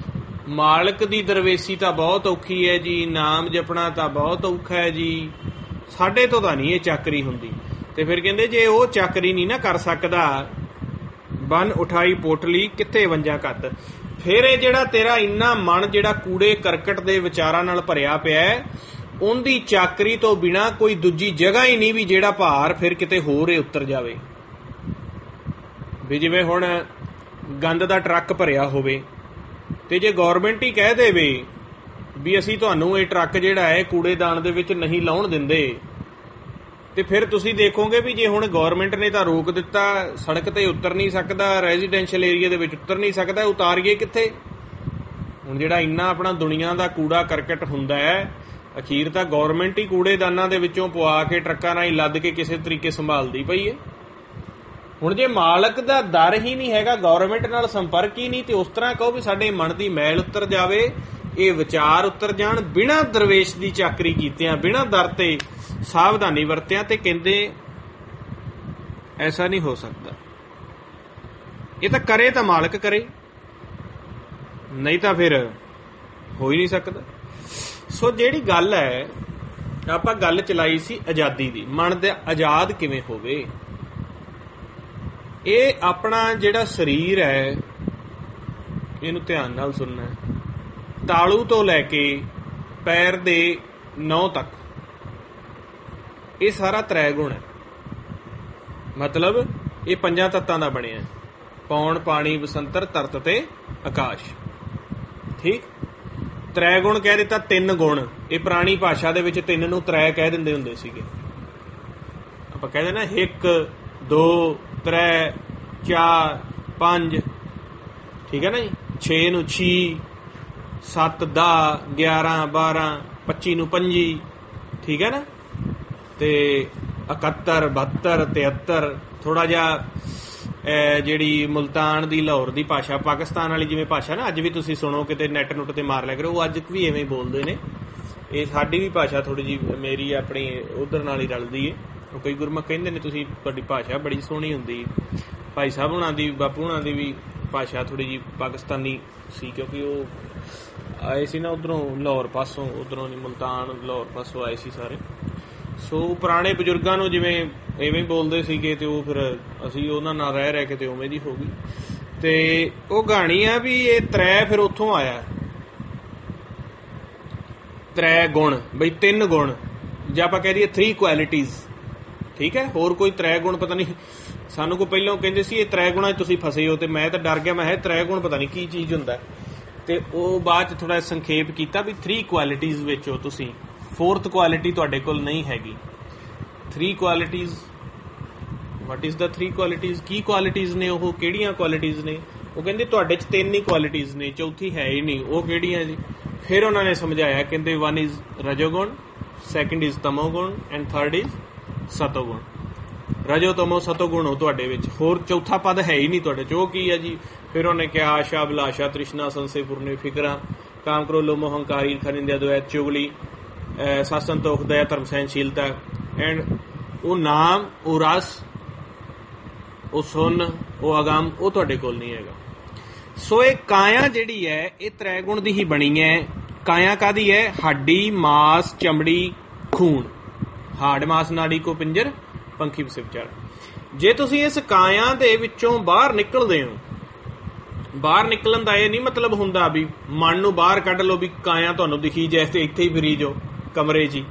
ਮਾਲਕ ਦੀ ਦਰਵੇਸੀ ਤਾਂ ਬਹੁਤ ਔਖੀ ਹੈ ਜੀ, ਨਾਮ ਜਪਣਾ ਤਾਂ ਬਹੁਤ ਔਖਾ ਹੈ ਜੀ, ਸਾਡੇ ਤੋਂ ਤਾਂ ਨਹੀਂ ਇਹ ਚਾਕਰੀ ਹੁੰਦੀ। ਤੇ ਫਿਰ ਕਹਿੰਦੇ ਜੇ ਉਹ ਚਾਕਰੀ ਨਹੀਂ ਨਾ ਕਰ ਸਕਦਾ, ਬਨ ਉਠਾਈ ਪੋਟਲੀ ਕਿੱਥੇ ਵੰਜਾਂ ਘੱਤ, ਫਿਰ ਇਹ ਜਿਹੜਾ ਤੇਰਾ ਇੰਨਾ ਮਨ ਜਿਹੜਾ ਕੂੜੇ ਕਰਕਟ ਦੇ ਵਿਚਾਰਾਂ ਨਾਲ ਭਰਿਆ ਪਿਆ ਹੈ, ਉਹਦੀ ਚਾਕਰੀ ਤੋਂ ਬਿਨਾ ਕੋਈ ਦੂਜੀ ਜਗ੍ਹਾ ਹੀ ਨਹੀਂ ਵੀ ਜਿਹੜਾ ਭਾਰ ਫਿਰ ਕਿਤੇ ਹੋਰ ਹੀ ਉਤਰ ਜਾਵੇ। ਵੀ ਜਿਵੇਂ ਹੁਣ ਗੰਦ ਦਾ ਟਰੱਕ ਭਰਿਆ ਹੋਵੇ ਤੇ ਜੇ ਗੌਰਮੈਂਟ ਹੀ ਕਹਿ ਦੇਵੇ ਵੀ ਅਸੀਂ ਤੁਹਾਨੂੰ ਇਹ ਟਰੱਕ ਜਿਹੜਾ ਹੈ ਕੂੜੇਦਾਨ ਦੇ ਵਿੱਚ ਨਹੀਂ ਲਾਉਣ ਦਿੰਦੇ, ਤੇ ਫਿਰ ਤੁਸੀਂ ਦੇਖੋਗੇ ਵੀ ਜੇ ਹੁਣ ਗੌਰਮੈਂਟ ਨੇ ਤਾਂ ਰੋਕ ਦਿੱਤਾ, ਸੜਕ ਤੇ ਉਤਰ ਨਹੀਂ ਸਕਦਾ, ਰੈਜ਼ੀਡੈਂਸ਼ੀਅਲ ਏਰੀਆ ਦੇ ਵਿੱਚ ਉਤਰ ਨਹੀਂ ਸਕਦਾ, ਉਤਾਰੀਏ ਕਿੱਥੇ? ਹੁਣ ਜਿਹੜਾ ਇੰਨਾ ਆਪਣਾ ਦੁਨੀਆ ਦਾ ਕੂੜਾ ਕਰਕਟ ਹੁੰਦਾ ਹੈ, ਅਖੀਰ ਤਾਂ ਗੌਰਮੈਂਟ ਹੀ ਕੂੜੇਦਾਨਾਂ ਦੇ ਵਿੱਚੋਂ ਪਵਾ ਕੇ ਟਰੱਕਾਂ ਨਾਲ ਹੀ ਲੱਦ ਕੇ ਕਿਸੇ ਤਰੀਕੇ ਸੰਭਾਲਦੀ ਪਈ ਹੈ। ਹੁਣ ਜੇ ਮਾਲਕ ਦਾ ਦਰ ਹੀ ਨਹੀਂ ਹੈਗਾ, ਗੌਰਮੈਂਟ ਨਾਲ ਸੰਪਰਕ ਹੀ ਨਹੀਂ, ਤੇ ਉਸ ਤਰ੍ਹਾਂ ਕਹੋ ਵੀ ਸਾਡੇ ਮਨ ਦੀ ਮੈਲ ਉਤਰ ਜਾਵੇ, ਇਹ ਵਿਚਾਰ ਉਤਰ ਜਾਣ, ਬਿਨਾਂ ਦਰਵੇਸ਼ ਦੀ ਚਾਕਰੀ ਕੀਤਿਆਂ, ਬਿਨਾਂ ਦਰ ਤੇ ਸਾਵਧਾਨੀ ਵਰਤਿਆਂ, ਤੇ ਕਹਿੰਦੇ ਐਸਾ ਨਹੀਂ ਹੋ ਸਕਦਾ। ਇਹ ਤਾਂ ਕਰੇ ਤਾਂ ਮਾਲਕ ਕਰੇ, ਨਹੀਂ ਤਾਂ ਫਿਰ ਹੋ ਹੀ ਨਹੀਂ ਸਕਦਾ। ਸੋ ਜਿਹੜੀ ਗੱਲ ਹੈ, ਆਪਾਂ ਗੱਲ ਚਲਾਈ ਸੀ ਆਜ਼ਾਦੀ ਦੀ, ਮਨ ਦਾ ਆਜ਼ਾਦ ਕਿਵੇਂ ਹੋਵੇ। ਇਹ ਆਪਣਾ ਜਿਹੜਾ ਸਰੀਰ ਹੈ, ਇਹਨੂੰ ਧਿਆਨ ਨਾਲ ਸੁਣਨਾ। ਤਾਲੂ ਤੋਂ ਲੈ ਕੇ ਪੈਰ ਦੇ ਨਹੁੰ ਤੱਕ ਇਹ ਸਾਰਾ ਤ੍ਰੈਗੁਣ ਹੈ। ਮਤਲਬ ਇਹ ਪੰਜਾਂ ਤੱਤਾਂ ਦਾ ਬਣਿਆ, ਪੌਣ ਪਾਣੀ ਵਸੰਤਰ ਤਰਤ ਤੇ ਆਕਾਸ਼। ਠੀਕ, ਤ੍ਰੈਗੁਣ ਕਹਿ ਦਿੱਤਾ, ਤਿੰਨ ਗੁਣ। ਇਹ ਪੁਰਾਣੀ ਭਾਸ਼ਾ ਦੇ ਵਿੱਚ ਤਿੰਨ ਨੂੰ ਤ੍ਰੈ ਕਹਿ ਦਿੰਦੇ ਹੁੰਦੇ ਸੀਗੇ। ਆਪਾਂ ਕਹਿੰਦੇ ਨਾ 1 2 3 4 5, ਠੀਕ ਹੈ ਨਾ ਜੀ। 6 ਨੂੰ 6, 7 10 11 12, 25 ਨੂੰ 25, ਠੀਕ ਹੈ ਨਾ। ਤੇ 71 72 73 ਥੋੜਾ ਜਿਹਾ ਜਿਹੜੀ ਮੁਲਤਾਨ ਦੀ ਲਾਹੌਰ ਦੀ ਭਾਸ਼ਾ, ਪਾਕਿਸਤਾਨ ਵਾਲੀ ਜਿਵੇਂ ਭਾਸ਼ਾ ਨਾ, ਅੱਜ ਵੀ ਤੁਸੀਂ ਸੁਣੋ ਕਿਤੇ ਨੈਟ ਨੁੱਟ ਤੇ ਮਾਰ ਲਿਆ ਕਰੋ, ਉਹ ਅੱਜ ਵੀ ਐਵੇਂ ਬੋਲਦੇ ਨੇ। ਇਹ ਸਾਡੀ ਵੀ ਭਾਸ਼ਾ ਥੋੜੀ ਜਿਹੀ, ਮੇਰੀ ਆਪਣੀ ਉਧਰ ਨਾਲ ਹੀ ਰਲਦੀ ਹੈ, ਕਈ ਗੁਰਮੁਖ ਕਹਿੰਦੇ ਨੇ ਤੁਸੀਂ ਤੁਹਾਡੀ ਭਾਸ਼ਾ ਬੜੀ ਸੋਹਣੀ ਹੁੰਦੀ। ਭਾਈ ਸਾਹਿਬ ਹੁਣਾਂ ਦੀ, ਬਾਪੂ ਹੁਣਾਂ ਦੀ ਵੀ ਭਾਸ਼ਾ ਥੋੜ੍ਹੀ ਜਿਹੀ ਪਾਕਿਸਤਾਨੀ ਸੀ, ਕਿਉਂਕਿ ਉਹ ਆਏ ਸੀ ਨਾ ਉੱਧਰੋਂ ਲਾਹੌਰ ਪਾਸੋਂ, ਉੱਧਰੋਂ ਨਹੀਂ ਮੁਲਤਾਨ ਲਾਹੌਰ ਪਾਸੋਂ ਆਏ ਸੀ ਸਾਰੇ। ਸੋ ਪੁਰਾਣੇ ਬਜ਼ੁਰਗਾਂ ਨੂੰ ਜਿਵੇਂ ਇਵੇਂ ਬੋਲਦੇ ਸੀਗੇ ਤੇ ਉਹ ਫਿਰ ਅਸੀਂ ਉਹਨਾਂ ਨਾਲ ਰਹਿ ਰਹਿ ਕੇ ਤੇ ਉਵੇਂ ਦੀ ਹੋ ਗਈ। ਤੇ ਉਹ ਕਹਾਣੀ ਆ ਵੀ ਇਹ ਤ੍ਰੈ ਫਿਰ ਉੱਥੋਂ ਆਇਆ, ਤ੍ਰੈ ਗੁਣ, ਬਈ 3 ਗੁਣ, ਜੇ ਆਪਾਂ ਕਹਿ ਦਈਏ 3 ਕੁਆਲਿਟੀਜ਼, ਠੀਕ ਹੈ। ਹੋਰ ਕੋਈ 3 ਗੁਣ ਪਤਾ ਨਹੀਂ, ਸਾਨੂੰ ਕੋ ਪਹਿਲਾਂ ਕਹਿੰਦੇ ਸੀ ਇਹ 3 ਗੁਣਾਂ 'ਚ ਤੁਸੀਂ ਫਸੇ ਹੋ, ਤੇ ਮੈਂ ਤਾਂ ਡਰ ਗਿਆ, ਮੈਂ ਕਿਹਾ 3 ਗੁਣ ਪਤਾ ਨਹੀਂ ਕੀ ਚੀਜ਼ ਹੁੰਦਾ। ਤੇ ਉਹ ਬਾਅਦ 'ਚ ਥੋੜਾ ਸੰਖੇਪ ਕੀਤਾ ਵੀ 3 ਕੁਆਲਿਟੀਜ਼ ਵਿੱਚ ਹੋ ਤੁਸੀਂ, 4th ਕੁਆਲਿਟੀ ਤੁਹਾਡੇ ਕੋਲ ਨਹੀਂ ਹੈਗੀ। 3 qualities, what is the 3 qualities, Ki qualities ਨੇ ਉਹ, ਕਿਹੜੀਆਂ ਕੁਆਲਿਟੀਜ਼ ਨੇ? ਉਹ ਕਹਿੰਦੇ ਤੁਹਾਡੇ 'ਚ 3 ਹੀ ਕੁਆਲਿਟੀਜ਼ ਨੇ, ਚੌਥੀ ਹੈ ਹੀ ਨਹੀਂ। ਉਹ ਕਿਹੜੀਆਂ ਜੀ? ਫਿਰ ਉਹਨਾਂ ਨੇ ਸਮਝਾਇਆ, ਕਹਿੰਦੇ 1 ਇਜ਼ ਰਜੋਗੁਣ, 2nd ਇਜ਼ ਤਮੋਗੁਣ ਐਂਡ 3rd ਇਜ਼ ਸਤੋਗੁਣ। ਰਜੋ ਤਮੋ ਸਤੋਗੁਣ ਹੋ ਤੁਹਾਡੇ ਵਿੱਚ, ਹੋਰ ਚੌਥਾ ਪਦ ਹੈ ਹੀ ਨਹੀਂ ਤੁਹਾਡੇ 'ਚ। ਉਹ ਕੀ ਹੈ ਜੀ? ਫਿਰ ਉਹਨੇ ਕਿਹਾ ਆਸ਼ਾ, ਅਭਿਲਾਸ਼ਾ, ਤ੍ਰਿਸ਼ਨਾ, ਸੰਸੇ, ਫੁਰਨੇ, ਫਿਕਰਾਂ, ਕਾਮ, ਕ੍ਰੋਧ, ਲੋਭ, ਮੋਹ, ਹੰਕਾਰ, ਈਰਖਾ, ਨਿੰਦਿਆ, ਦੁਵੈਤ, ਚੁਗਲੀ, ਸਤ, ਸੰਤੋਖ, ਦਇਆ, ਧਰਮ, ਸਹਿਨਸ਼ੀਲਤਾ, ਐਂਡ ਉਹ ਨਾਮ, ਉਹ ਰਸ, ਉਹ ਸੁਨ, ਉਹ ਅਗਮ, ਉਹ ਤੁਹਾਡੇ ਕੋਲ ਨਹੀਂ ਹੈਗਾ। ਸੋ ਇਹ ਕਾਇਆ ਜਿਹੜੀ ਹੈ ਇਹ 3 ਗੁਣ ਦੀ ਹੀ ਬਣੀ ਹੈ। ਕਾਇਆ ਕਾਹਦੀ ਹੈ? ਹੱਡੀ, ਮਾਸ, ਚਮੜੀ, ਖੂਨ। ਹਾੜ ਮਾਸ ਨਾੜੀ ਕੋ ਪਿੰਜਰ, ਪੰਖੀ ਸਿਵ ਚੜ। ਜੇ ਤੁਸੀਂ ਇਸ ਕਾਇਆ ਦੇ ਵਿੱਚੋਂ ਬਾਹਰ ਨਿਕਲਦੇ ਹੋ, ਬਾਹਰ ਨਿਕਲਣ ਦਾ ਇਹ ਨਹੀਂ ਮਤਲਬ ਹੁੰਦਾ ਵੀ ਮਨ ਨੂੰ ਬਾਹਰ ਕੱਢ ਲਓ ਵੀ ਕਾਇਆ ਤੁਹਾਨੂੰ ਦਿਖੀ ਜਾਏ ਤੇ ਇੱਥੇ ਹੀ ਫਿਰੀ ਜਾਓ ਕਮਰੇ 'ਚ ਹੀ।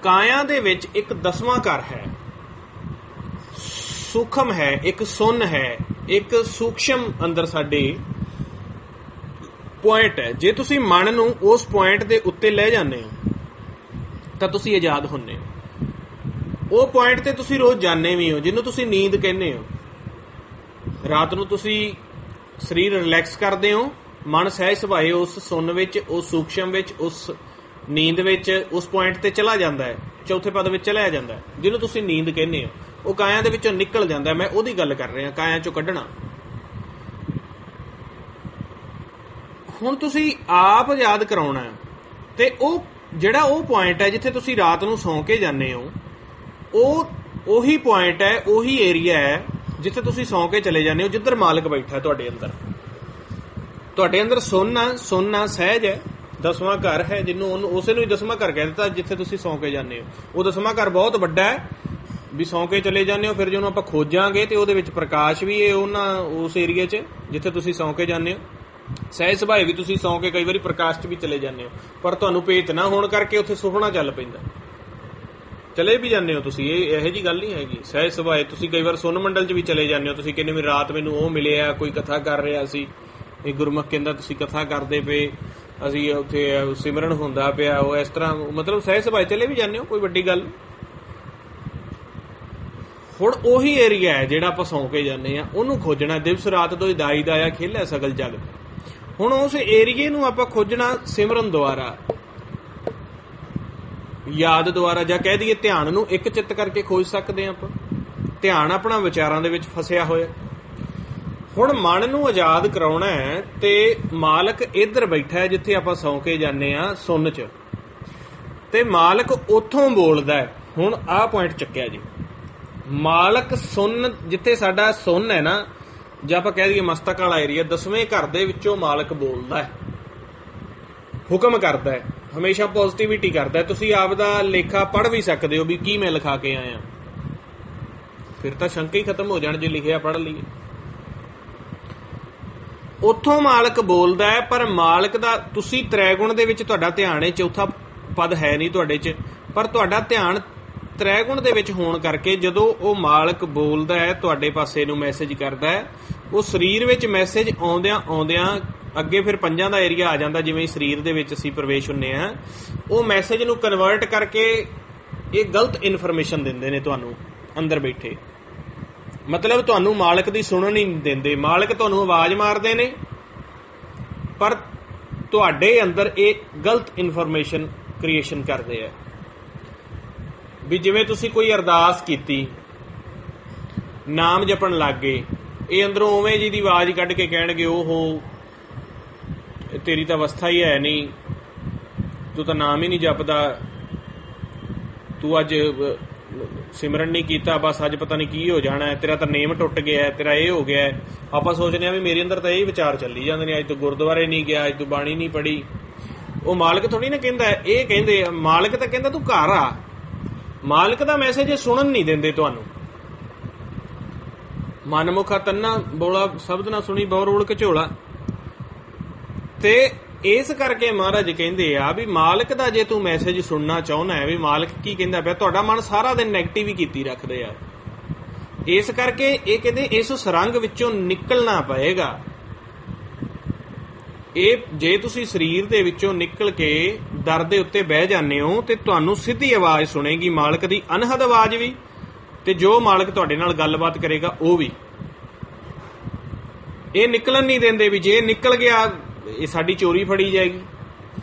ਕਾਇਆ ਦੇ ਵਿੱਚ ਇੱਕ 10ਵਾਂ ਘਰ ਹੈ, ਸੂਖਮ ਹੈ, ਇੱਕ ਸੁੰਨ ਹੈ, ਇੱਕ ਸੂਖਸ਼ਮ ਅੰਦਰ ਸਾਡੇ ਪੁਆਇੰਟ ਹੈ। ਜੇ ਤੁਸੀਂ ਮਨ ਨੂੰ ਉਸ ਪੁਆਇੰਟ ਦੇ ਉੱਤੇ ਲੈ ਜਾਂਦੇ ਹੋ ਤਾਂ ਤੁਸੀਂ ਆਜ਼ਾਦ ਹੁੰਦੇ ਹੋ। ਉਹ ਪੁਆਇੰਟ ਤੇ ਤੁਸੀਂ ਰੋਜ਼ ਜਾਂਦੇ ਵੀ ਹੋ, ਜਿਹਨੂੰ ਤੁਸੀਂ ਨੀਂਦ ਕਹਿੰਦੇ ਹੋ। ਰਾਤ ਨੂੰ ਤੁਸੀਂ ਸਰੀਰ ਰਿਲੈਕਸ ਕਰਦੇ ਹੋ, ਮਨ ਸਹਿਜ ਸੁਭਾਏ ਉਸ ਸੁੰਨ ਵਿੱਚ, ਉਸ ਸੂਖਸ਼ਮ ਵਿੱਚ, ਉਸ ਨੀਂਦ ਵਿੱਚ, ਉਸ ਪੁਆਇੰਟ ਤੇ ਚਲਾ ਜਾਂਦਾ ਹੈ, ਚੌਥੇ ਪਦ ਵਿੱਚ ਚਲਿਆ ਜਾਂਦਾ ਹੈ, ਜਿਹਨੂੰ ਤੁਸੀਂ ਨੀਂਦ ਕਹਿੰਦੇ ਹੋ। ਉਹ ਕਾਇਆ ਦੇ ਵਿੱਚੋਂ ਨਿਕਲ ਜਾਂਦਾ। ਮੈਂ ਉਹਦੀ ਗੱਲ ਕਰ ਰਿਹਾ, ਕਾਇਆ ਚੋਂ ਕੱਢਣਾ। ਹੁਣ ਤੁਸੀਂ ਆਪ ਯਾਦ ਕਰਾਉਣਾ, ਤੇ ਉਹ ਜਿਹੜਾ ਉਹ ਪੁਆਇੰਟ ਹੈ ਜਿੱਥੇ ਤੁਸੀਂ ਰਾਤ ਨੂੰ ਸੌਂ ਕੇ ਜਾਂਦੇ ਹੋ, ਉਹੀ ਪੁਆਇੰਟ ਹੈ, ਉਹੀ ਏਰੀਆ ਹੈ ਜਿੱਥੇ ਤੁਸੀਂ ਸੌਂ ਕੇ ਚਲੇ ਜਾਂਦੇ ਹੋ, ਜਿੱਧਰ ਮਾਲਕ ਬੈਠਾ ਤੁਹਾਡੇ ਅੰਦਰ। ਤੁਹਾਡੇ ਅੰਦਰ ਸੁਣਨਾ ਸਹਿਜ ਹੈ, 10ਵਾਂ ਘਰ ਹੈ, ਜਿਹਨੂੰ ਉਹਨੂੰ ਉਸੇ ਨੂੰ ਹੀ 10ਵਾਂ ਘਰ ਕਹਿ ਦਿੱਤਾ ਜਿੱਥੇ ਤੁਸੀਂ ਸੌਂ ਕੇ ਜਾਂਦੇ ਹੋ। ਉਹ 10ਵਾਂ ਘਰ ਬਹੁਤ ਵੱਡਾ ਹੈ ਵੀ ਸੌਂ ਕੇ ਚਲੇ ਜਾਂਦੇ ਹੋ। ਫਿਰ ਜਿਹਨੂੰ ਆਪਾਂ ਖੋਜਾਂਗੇ ਤੇ ਉਹਦੇ ਵਿੱਚ ਪ੍ਰਕਾਸ਼ ਵੀ ਹੈ ਉਸ ਏਰੀਏ 'ਚ ਜਿੱਥੇ ਤੁਸੀਂ ਸੌਂ ਕੇ ਜਾਂਦੇ ਹੋ। ਸਹਿਜ ਸੁਭਾਅ ਵੀ ਤੁਸੀਂ ਸੌਂ ਕੇ ਕਈ ਵਾਰੀ ਪ੍ਰਕਾਸ਼ 'ਚ ਵੀ ਚਲੇ ਜਾਂਦੇ ਹੋ, ਪਰ ਤੁਹਾਨੂੰ ਭੇਤ ਨਾ ਹੋਣ ਕਰਕੇ ਉੱਥੇ ਸੁਪਨਾ ਚੱਲ ਪੈਂਦਾ, ਚਲੇ ਵੀ ਜਾਂਦੇ ਹੋ ਤੁਸੀਂ। ਇਹ ਇਹੋ ਜਿਹੀ ਗੱਲ ਨਹੀਂ ਹੈਗੀ। ਸਹਿਜ ਸੁਭਾਅ ਤੁਸੀਂ ਕਈ ਵਾਰ ਸੁੰਨ ਮੰਡਲ 'ਚ ਵੀ ਚਲੇ ਜਾਂਦੇ ਹੋ। ਤੁਸੀਂ ਕਹਿੰਦੇ ਵੀ ਰਾਤ ਮੈਨੂੰ ਉਹ ਮਿਲਿਆ, ਕੋਈ ਕਥਾ ਕਰ ਰਿਹਾ ਸੀ, ਇਹ ਗੁਰਮੁਖ ਕਹਿੰਦਾ ਤੁਸੀਂ ਕਥਾ ਕਰਦੇ ਪਏ, ਅਸੀਂ ਉੱਥੇ ਸਿਮਰਨ ਹੁੰਦਾ ਪਿਆ, ਉਹ ਇਸ ਤਰ੍ਹਾਂ, ਮਤਲਬ ਸਹਿਜ ਸੁਭਾਅ ਚਲੇ ਵੀ ਜਾਂਦੇ ਹੋ, ਕੋਈ ਵੱਡੀ ਗੱਲ। ਹੁਣ ਉਹੀ ਏਰੀਆ ਹੈ ਜਿਹੜਾ ਆਪਾਂ ਸੌਂ ਕੇ ਜਾਂਦੇ ਆ, ਉਹਨੂੰ ਖੋਜਣਾ। ਦਿਵਸ ਰਾਤ ਤੋਂ ਦਾਈ ਦਾਇਆ ਖੇਲਿਆ ਸਗਲ ਜਗ। ਹੁਣ ਉਸ ਏਰੀਏ ਨੂੰ ਆਪਾਂ ਖੋਜਣਾ ਸਿਮਰਨ ਦੁਆਰਾ, ਯਾਦ ਦੁਆਰਾ, ਜਾਂ ਕਹਿ ਦਈਏ ਧਿਆਨ ਨੂੰ ਇੱਕ ਚਿੱਤ ਕਰਕੇ ਖੋਜ ਸਕਦੇ ਹਾਂ ਆਪਾਂ। ਧਿਆਨ ਆਪਣਾ ਵਿਚਾਰਾਂ ਦੇ ਵਿੱਚ ਫਸਿਆ ਹੋਇਆ। ਹੁਣ ਮਨ ਨੂੰ ਆਜ਼ਾਦ ਕਰਾਉਣਾ ਹੈ ਤੇ ਮਾਲਕ ਇੱਧਰ ਬੈਠਾ ਹੈ ਜਿੱਥੇ ਆਪਾਂ ਸੌਂ ਕੇ ਜਾਂਦੇ ਆ, ਸੁੰਨ 'ਚ, ਤੇ ਮਾਲਕ ਉੱਥੋਂ ਬੋਲਦਾ ਹੈ। ਹੁਣ ਆਹ ਪੁਆਇੰਟ ਚੱਕਿਆ ਜੀ, ਮਾਲਕ ਸੁੰਨ, ਜਿੱਥੇ ਸਾਡਾ ਸੁੰਨ ਹੈ ਨਾ, ਜੇ ਆਪਾਂ ਕਹਿ ਦਈਏ ਮਸਤਕ ਵਾਲਾ ਏਰੀਆ, 10ਵੇਂ ਘਰ ਦੇ ਵਿੱਚੋਂ ਮਾਲਕ ਬੋਲਦਾ ਹੈ, ਹੁਕਮ ਕਰਦਾ ਹੈ, ਹਮੇਸ਼ਾ ਪੋਜ਼ਿਟਿਵਿਟੀ ਕਰਦਾ ਹੈ। ਤੁਸੀਂ ਆਪ ਦਾ ਲੇਖਾ ਪੜ੍ਹ ਵੀ ਸਕਦੇ ਹੋ ਵੀ ਕੀ ਮੈਂ ਲਿਖਾ ਕੇ ਆਇਆ, ਫਿਰ ਤਾਂ ਸ਼ੰਕਾ ਹੀ ਖਤਮ ਹੋ ਜਾਣ ਜੇ ਲਿਖਿਆ ਪੜ੍ਹ ਲਈਏ। ਉੱਥੋਂ ਮਾਲਕ ਬੋਲਦਾ ਹੈ, ਪਰ ਮਾਲਕ ਦਾ, ਤੁਸੀਂ ਤ੍ਰੈਗੁਣ ਦੇ ਵਿੱਚ ਤੁਹਾਡਾ ਧਿਆਨ ਹੈ, ਚੌਥਾ ਪਦ ਹੈ ਨਹੀਂ ਤੁਹਾਡੇ 'ਚ, ਪਰ ਤੁਹਾਡਾ ਧਿਆਨ ਤ੍ਰੈਗੁਣ ਦੇ ਵਿੱਚ ਹੋਣ ਕਰਕੇ ਜਦੋਂ ਉਹ ਮਾਲਕ ਬੋਲਦਾ ਹੈ, ਤੁਹਾਡੇ ਪਾਸੇ ਨੂੰ ਮੈਸੇਜ ਕਰਦਾ ਹੈ, ਉਹ ਸਰੀਰ ਵਿੱਚ ਮੈਸੇਜ ਆਉਂਦਿਆਂ ਅੱਗੇ ਫਿਰ ਪੰਜਾਂ ਦਾ ਏਰੀਆ ਆ ਜਾਂਦਾ, ਜਿਵੇਂ ਸਰੀਰ ਦੇ ਵਿੱਚ ਅਸੀਂ ਪ੍ਰਵੇਸ਼ ਹੁੰਦੇ ਹਾਂ। ਉਹ ਮੈਸੇਜ ਨੂੰ ਕਨਵਰਟ ਕਰਕੇ ਇਹ ਗਲਤ ਇਨਫੋਰਮੇਸ਼ਨ ਦਿੰਦੇ ਨੇ ਤੁਹਾਨੂੰ ਅੰਦਰ ਬੈਠੇ, ਮਤਲਬ ਤੁਹਾਨੂੰ ਮਾਲਕ ਦੀ ਸੁਣਨ ਹੀ ਨਹੀਂ ਦਿੰਦੇ। ਮਾਲਕ ਤੁਹਾਨੂੰ ਆਵਾਜ਼ ਮਾਰਦੇ ਨੇ, ਪਰ ਤੁਹਾਡੇ ਅੰਦਰ ਇਹ ਗਲਤ ਇਨਫੋਰਮੇਸ਼ਨ ਕ੍ਰੀਏਸ਼ਨ ਕਰਦੇ ਆ। ਵੀ ਜਿਵੇਂ ਤੁਸੀਂ ਕੋਈ ਅਰਦਾਸ ਕੀਤੀ, ਨਾਮ ਜਪਣ ਲੱਗ ਗਏ, ਇਹ ਅੰਦਰੋਂ ਉਵੇਂ ਜੀ ਦੀ ਆਵਾਜ਼ ਕੱਢ ਕੇ ਕਹਿਣਗੇ, ਉਹ ਤੇਰੀ ਤਾਂ ਅਵਸਥਾ ਹੀ ਹੈ ਨਹੀਂ, ਤੂੰ ਤਾਂ ਨਾਮ ਹੀ ਨਹੀਂ ਜਪਦਾ, ਤੂੰ ਅੱਜ ਸਿਮਰਨ ਨਹੀਂ ਕੀਤਾ, ਬਸ ਅੱਜ ਪਤਾ ਨਹੀਂ ਕੀ ਹੋ ਜਾਣਾ, ਤੇਰਾ ਤਾਂ ਨੇਮ ਟੁੱਟ ਗਿਆ, ਤੇਰਾ ਇਹ ਹੋ ਗਿਆ। ਆਪਾਂ ਸੋਚਦੇ ਹਾਂ ਵੀ ਮੇਰੇ ਅੰਦਰ ਤਾਂ ਇਹ ਵਿਚਾਰ ਚੱਲੀ ਜਾਂਦੇ ਨੇ, ਅੱਜ ਤੂੰ ਗੁਰਦੁਆਰੇ ਨਹੀਂ ਗਿਆ, ਅੱਜ ਤੂੰ ਬਾਣੀ ਨਹੀਂ ਪੜ੍ਹੀ। ਉਹ ਮਾਲਕ ਥੋੜੀ ਨਾ ਕਹਿੰਦਾ, ਇਹ ਕਹਿੰਦੇ ਮਾਲਕ ਤਾਂ ਕਹਿੰਦਾ ਤੂੰ ਘਰ ਆ। ਮਾਲਕ ਦਾ ਮੈਸੇਜ ਸੁਣਨ ਨਹੀਂ ਦਿੰਦੇ ਤੁਹਾਨੂੰ। ਮਨਮੁਖਾ ਤੰਨਾ ਬੋਲਾ ਸ਼ਬਦ ਨਾ ਸੁਣੀ ਬਹੁ ਰੋਲ ਘਚੋਲਾ। ਤੇ ਇਸ ਕਰਕੇ ਮਹਾਰਾਜ ਕਹਿੰਦੇ ਆ ਵੀ ਮਾਲਕ ਦਾ ਜੇ ਤੂੰ ਮੈਸੇਜ ਸੁਣਨਾ ਚਾਹੁੰਦਾ ਹੈ ਵੀ ਮਾਲਕ ਕੀ ਕਹਿੰਦਾ ਪਿਆ, ਤੁਹਾਡਾ ਮਨ ਸਾਰਾ ਦਿਨ ਨੈਗੇਟਿਵ ਹੀ ਕੀਤੀ ਰੱਖਦੇ ਆ। ਇਸ ਕਰਕੇ ਇਹ ਕਹਿੰਦੇ ਇਸ ਸੁਰੰਗ ਵਿੱਚੋਂ ਨਿਕਲਣਾ ਪਏਗਾ। ਇਹ ਜੇ ਤੁਸੀਂ ਸਰੀਰ ਦੇ ਵਿੱਚੋਂ ਨਿਕਲ ਕੇ ਦਰ ਦੇ ਉੱਤੇ ਬਹਿ ਜਾਂਦੇ ਹੋ ਤੇ ਤੁਹਾਨੂੰ ਸਿੱਧੀ ਆਵਾਜ਼ ਸੁਣੇਗੀ ਮਾਲਕ ਦੀ, ਅਨਹਦ ਆਵਾਜ਼ ਵੀ, ਤੇ ਜੋ ਮਾਲਕ ਤੁਹਾਡੇ ਨਾਲ ਗੱਲਬਾਤ ਕਰੇਗਾ ਉਹ ਵੀ। ਇਹ ਨਿਕਲਣ ਨਹੀਂ ਦਿੰਦੇ ਵੀ ਜੇ ਨਿਕਲ ਗਿਆ ਇਹ ਸਾਡੀ ਚੋਰੀ ਫੜੀ ਜਾਏਗੀ।